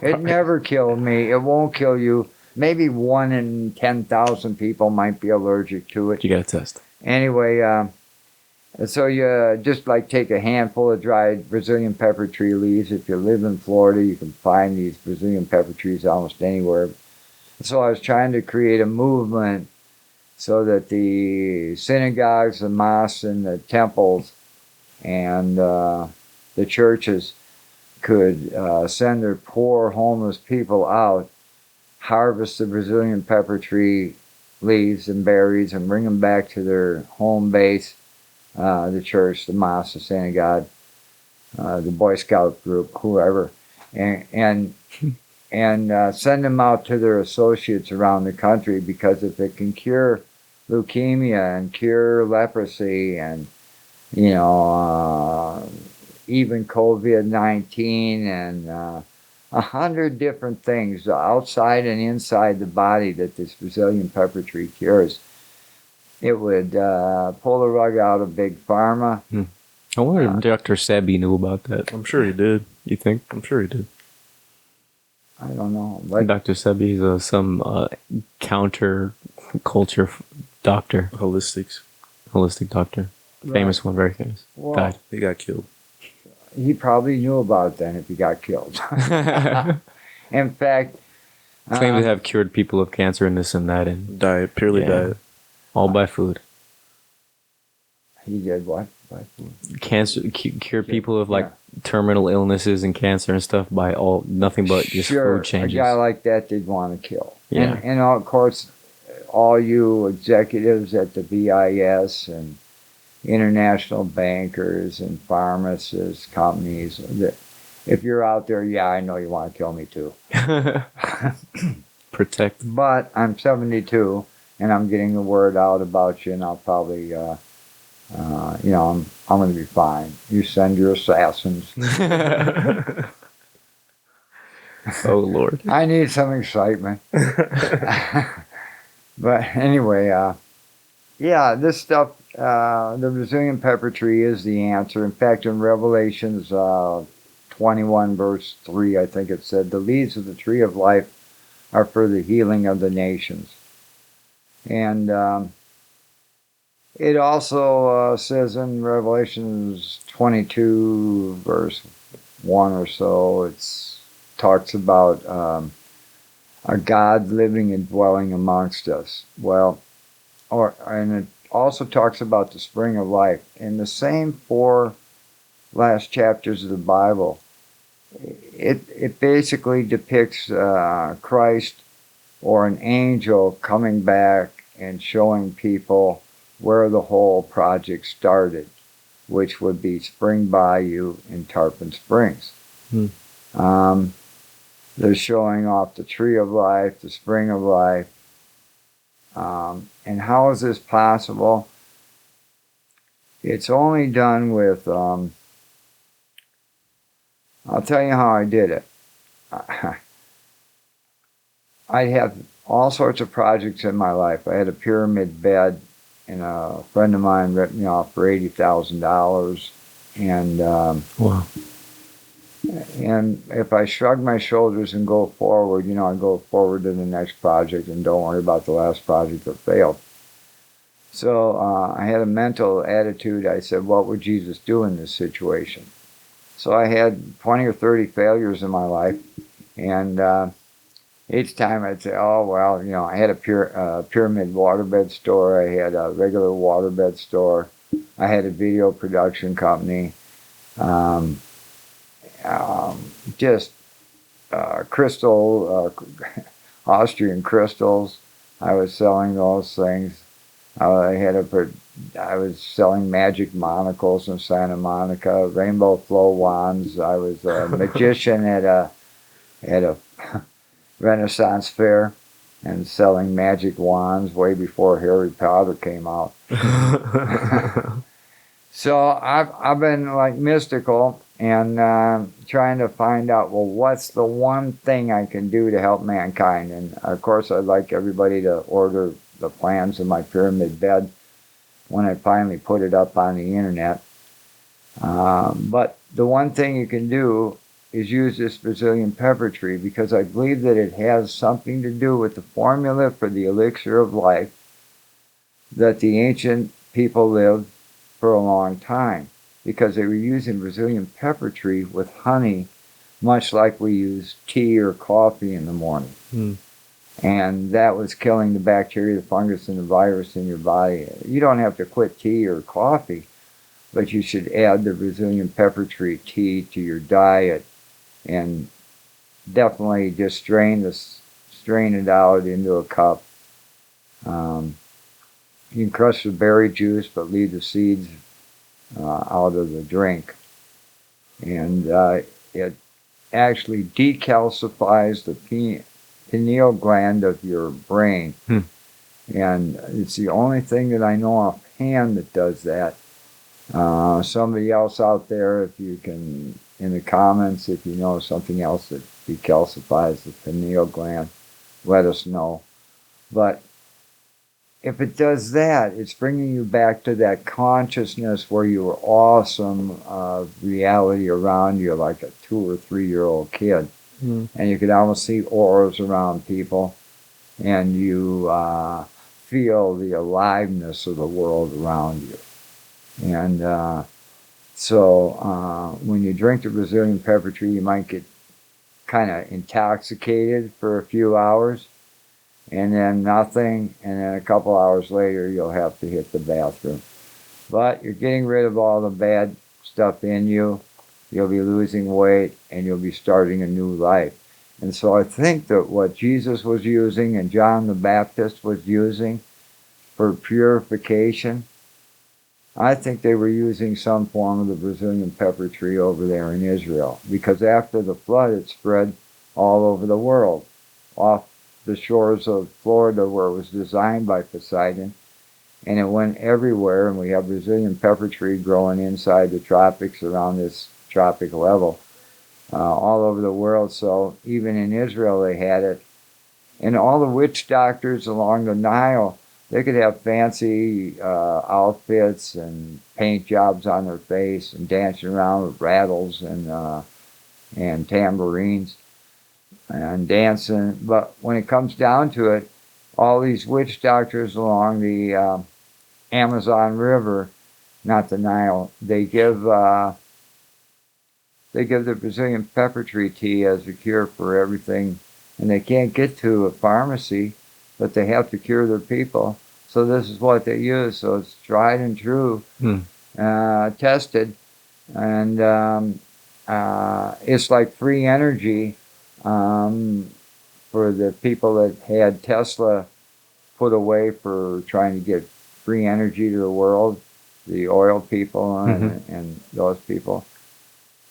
It never killed me. It won't kill you. Maybe 1 in 10,000 people might be allergic to it. You got to test. Anyway, so you just like take a handful of dried Brazilian pepper tree leaves. If you live in Florida, you can find these Brazilian pepper trees almost anywhere. So I was trying to create a movement so that the synagogues, the mosques, and the temples and the churches could send their poor homeless people out, harvest the Brazilian pepper tree leaves and berries, and bring them back to their home base, the church, the mosque, the synagogue, the Boy Scout group, whoever, and send them out to their associates around the country, because if it can cure leukemia and cure leprosy and even COVID-19 and 100 different things outside and inside the body that this Brazilian pepper tree cures, it would pull the rug out of Big Pharma. I wonder if Dr. Sebi knew about that. I'm sure he did. You think? I'm sure he did. I don't know. Dr. Sebi is some counter culture doctor. Holistic doctor. Right. Famous one, very famous. Well, Died. He got killed. He probably knew about it then if he got killed. In fact, claimed to have cured people of cancer and this and that, and Diet, purely diet. all by food. He did what? By food? Cancer, cure people of terminal illnesses and cancer and stuff by nothing but just food changes. A guy like that they'd want to kill. Yeah. And of course, all you executives at the BIS and international bankers and pharmacists, companies, if you're out there, I know you want to kill me too. Protect. But I'm 72 and I'm getting the word out about you, and I'll probably, I'm going to be fine. You send your assassins. Oh, Lord. I need some excitement. But anyway, this stuff, the Brazilian pepper tree is the answer. In fact, in Revelations 21 verse 3, I think it said, the leaves of the tree of life are for the healing of the nations. And it also says in Revelations 22 verse 1 or so, it talks about a God living and dwelling amongst us. And it also talks about the spring of life. In the same 4 last chapters of the Bible, it basically depicts Christ or an angel coming back and showing people where the whole project started, which would be Spring Bayou in Tarpon Springs. They're showing off the tree of life, the spring of life. And how is this possible? It's only done with, I'll tell you how I did it. I'd have all sorts of projects in my life. I had a pyramid bed, and a friend of mine ripped me off for $80,000. And Wow. and if I shrug my shoulders and go forward, I go forward to the next project and don't worry about the last project that failed. So I had a mental attitude. I said, what would Jesus do in this situation? So I had 20 or 30 failures in my life, and each time I'd say, oh, well, I had a pyramid waterbed store. I had a regular waterbed store. I had a video production company. Just crystal, Austrian crystals. I was selling those things. I was selling magic monocles in Santa Monica, rainbow flow wands. I was a magician at a Renaissance fair and selling magic wands way before Harry Potter came out. So I've been like mystical and trying to find out, well, what's the one thing I can do to help mankind? And of course, I'd like everybody to order the plans of my pyramid bed when I finally put it up on the internet. But the one thing you can do is use this Brazilian pepper tree, because I believe that it has something to do with the formula for the elixir of life that the ancient people lived for a long time, because they were using Brazilian pepper tree with honey, much like we use tea or coffee in the morning. And that was killing the bacteria, the fungus, and the virus in your body. You don't have to quit tea or coffee, but you should add the Brazilian pepper tree tea to your diet, and definitely just strain it out into a cup. You can crush the berry juice, but leave the seeds out of the drink. And it actually decalcifies the pineal gland of your brain. And it's the only thing that I know offhand that does that. Somebody else out there, if you can, in the comments, if you know something else that decalcifies the pineal gland, let us know. But if it does that, it's bringing you back to that consciousness where you were awesome reality around you, like a 2 or 3 year old kid. And you could almost see auras around people, and you feel the aliveness of the world around you. And so when you drink the Brazilian pepper tree, you might get kind of intoxicated for a few hours, and then nothing, and then a couple hours later you'll have to hit the bathroom. But you're getting rid of all the bad stuff in you. You'll be losing weight, and you'll be starting a new life. And so I think that what Jesus was using and John the Baptist was using for purification, I think they were using some form of the Brazilian pepper tree over there in Israel. Because after the flood, it spread all over the world, off the shores of Florida where it was designed by Poseidon. And it went everywhere, and we have Brazilian pepper tree growing inside the tropics around this tropic level all over the world. So even in Israel they had it. And all the witch doctors along the Nile, they could have fancy outfits and paint jobs on their face and dancing around with rattles and tambourines and dancing. But when it comes down to it, all these witch doctors along the Amazon River, not the Nile, they give the Brazilian pepper tree tea as a cure for everything. And they can't get to a pharmacy, but they have to cure their people. So this is what they use. So it's tried and true, tested. And it's like free energy for the people that had Tesla put away for trying to get free energy to the world, the oil people and those people.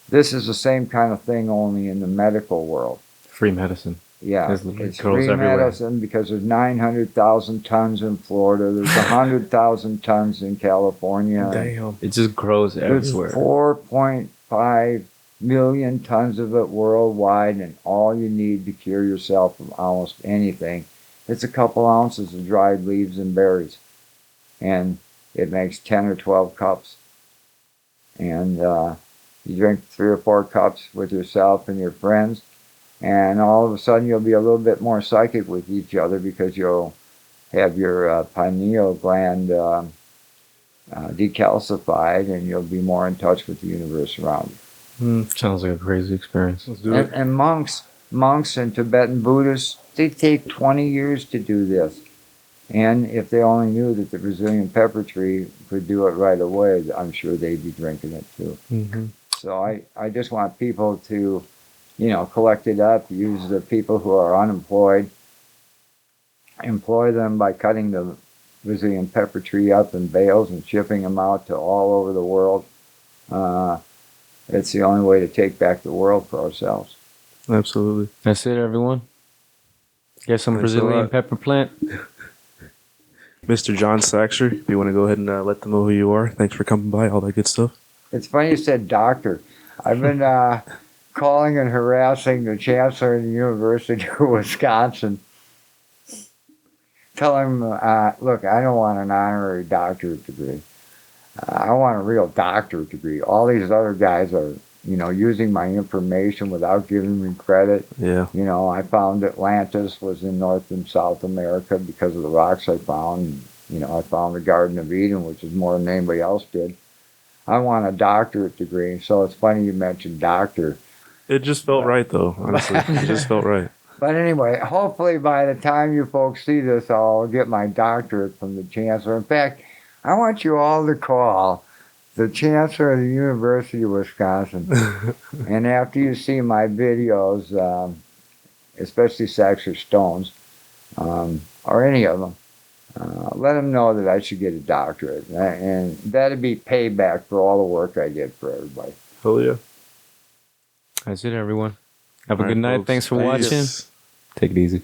This is the same kind of thing, only in the medical world. Free medicine. Yeah, it's free medicine because there's 900,000 tons in Florida. There's 100,000 tons in California. Damn. It just grows everywhere. There's 4.5 million tons of it worldwide, and all you need to cure yourself of almost anything It's a couple ounces of dried leaves and berries. And it makes 10 or 12 cups. And you drink 3 or 4 cups with yourself and your friends. And all of a sudden you'll be a little bit more psychic with each other because you'll have your pineal gland decalcified, and you'll be more in touch with the universe around you. Sounds like a crazy experience. Let's do it. And monks and Tibetan Buddhists, they take 20 years to do this. And if they only knew that the Brazilian pepper tree could do it right away, I'm sure they'd be drinking it too. Mm-hmm. So I just want people to, collect it up, use the people who are unemployed, employ them by cutting the Brazilian pepper tree up in bales and shipping them out to all over the world. It's the only way to take back the world for ourselves. Absolutely. That's it, everyone. Get some Brazilian pepper plant. Mr. John Saxer, if you want to go ahead and let them know who you are. Thanks for coming by, all that good stuff. It's funny you said doctor. I've been calling and harassing the chancellor of the University of Wisconsin. Tell him, look, I don't want an honorary doctorate degree. I want a real doctorate degree. All these other guys are, using my information without giving me credit. Yeah. I found Atlantis was in North and South America because of the rocks I found. I found the Garden of Eden, which is more than anybody else did. I want a doctorate degree. So it's funny you mentioned doctor. It just felt right, though, honestly. It just felt right. But anyway, hopefully by the time you folks see this, I'll get my doctorate from the chancellor. In fact, I want you all to call the chancellor of the University of Wisconsin. And after you see my videos, especially Saxer Stones, or any of them, let them know that I should get a doctorate. And that'd be payback for all the work I did for everybody. Hell yeah. That's it, everyone. Have a All good right, night. folks. Thanks for watching. Take it easy.